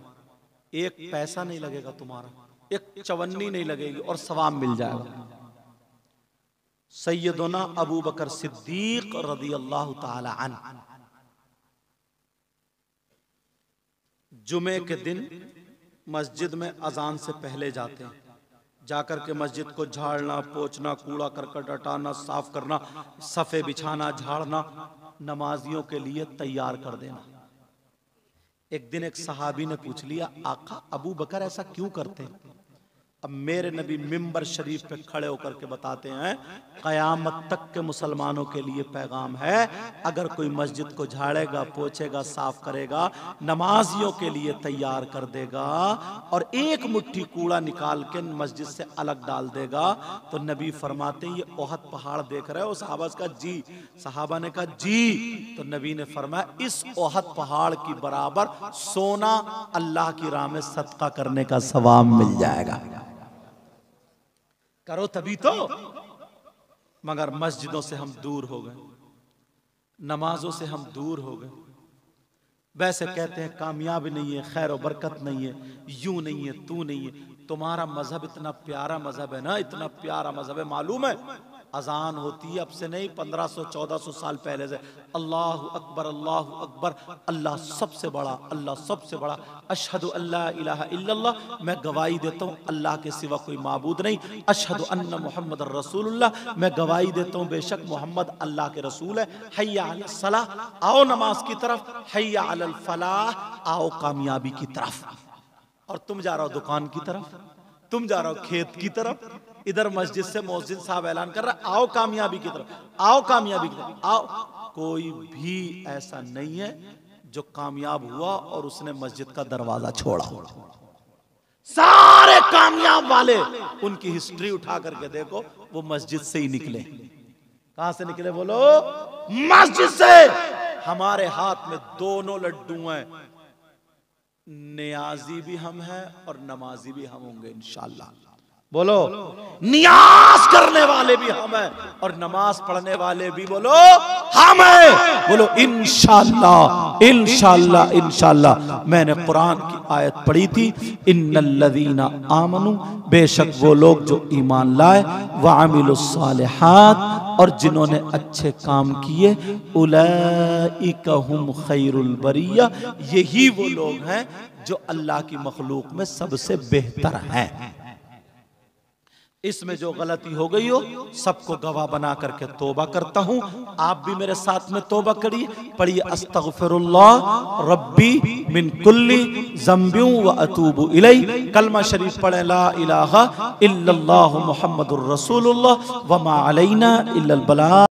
1 पैसा नहीं लगेगा तुम्हारा, 1 चवन्नी नहीं लगेगी और सवाब मिल जाएगा। सैयदना अबू बकर सिद्दीक रज़ियल्लाहु ताला अन्हु जुमे के दिन मस्जिद में अजान से पहले जाते हैं, जाकर के मस्जिद को झाड़ना, पोंछना, कूड़ा करकट हटाना, साफ करना, सफ़े बिछाना, झाड़ना, नमाजियों के लिए तैयार कर देना। एक दिन एक सहाबी ने पूछ लिया, आका अबू बकर ऐसा क्यों करते हैं? अब मेरे नबी मिंबर शरीफ पे खड़े होकर के बताते हैं, कयामत तक के मुसलमानों के लिए पैगाम है, अगर कोई मस्जिद को झाड़ेगा, पोछेगा, साफ करेगा, नमाजियों के लिए तैयार कर देगा और 1 मुट्ठी कूड़ा निकाल के मस्जिद से अलग डाल देगा, तो नबी फरमाते हैं ये ओहद पहाड़ देख रहे हो? सहाबा का जी, सहाबा ने कहा जी। तो नबी ने फरमाया इस ओहद पहाड़ की बराबर सोना अल्लाह की राह में सदका करने का सवाब मिल जाएगा। करो तभी तो। मगर मस्जिदों से हम दूर हो गए, नमाजों से हम दूर हो गए। वैसे कहते हैं कामयाबी नहीं है, खैर और बरकत नहीं है, यूं नहीं है, तू नहीं है। तुम्हारा मजहब इतना प्यारा मजहब है ना, इतना प्यारा मजहब है, मालूम है अजान होती है अब से नहीं 1500-1400 साल पहले से, अल्लाहु अकबर, अल्लाहु अकबर, अल्लाह सबसे बड़ा, अल्लाह सबसे बड़ा, अशहदु अल्ला इलाहा इल्लल्लाह, मैं गवाही देता हूँ अल्लाह के सिवा कोई माबूद नहीं, अशहदु अन्ना मुहम्मद रसूलुल्लाह, मैं गवाही देता हूँ बेशक मोहम्मद अल्लाह के रसूल है। हय्या अलस सलाह, आओ नमाज की तरफ, हय्या अलल फलाह, आओ कामयाबी की तरफ। और तुम जा रहे हो दुकान की तरफ, तुम जा रहे हो खेत की तरफ, इधर मस्जिद से मौज़िन साहब ऐलान कर रहा आओ कामयाबी की तरफ, आओ कामयाबी की तरफ, आओ। कोई भी ऐसा नहीं है जो कामयाब हुआ और उसने मस्जिद का दरवाजा छोड़ा। सारे कामयाब वाले, उनकी हिस्ट्री उठा करके देखो, वो मस्जिद से ही निकले। कहां से निकले बोलो? मस्जिद से। हमारे हाथ में दोनों लड्डू हैं, नियाजी भी हम हैं और नमाजी भी हम होंगे इंशाअल्लाह। बोलो, नियाज करने वाले भी हम हैं और नमाज पढ़ने वाले भी बोलो हम हैं। बोलो इंशाअल्लाह इंशाअल्लाह इंशाअल्लाह। मैंने कुरान की आयत पढ़ी थी, इन्नल्लज़ीना आमनू, बेशक वो लोग जो ईमान लाए, व अमिलुस्सालिहात, और जिन्होंने अच्छे काम किए, उलाइका हुम खैरुल बरिया, यही वो लोग हैं जो अल्लाह की मखलूक में सबसे बेहतर हैं। इसमें जो गलती हो गई हो सबको गवाह बना करके तौबा करता हूं। आप भी मेरे साथ में तौबा करिए, पढ़िए अस्तगफिरुल्लाह रब्बी मिन कुल्ली ज़ंबिन व अतूबु इलैह। कलमा शरीफ पढ़े, ला इलाहा इल्लल्लाहु मुहम्मदुर रसूलुल्लाह व मा अलैना इल्लल बलाग।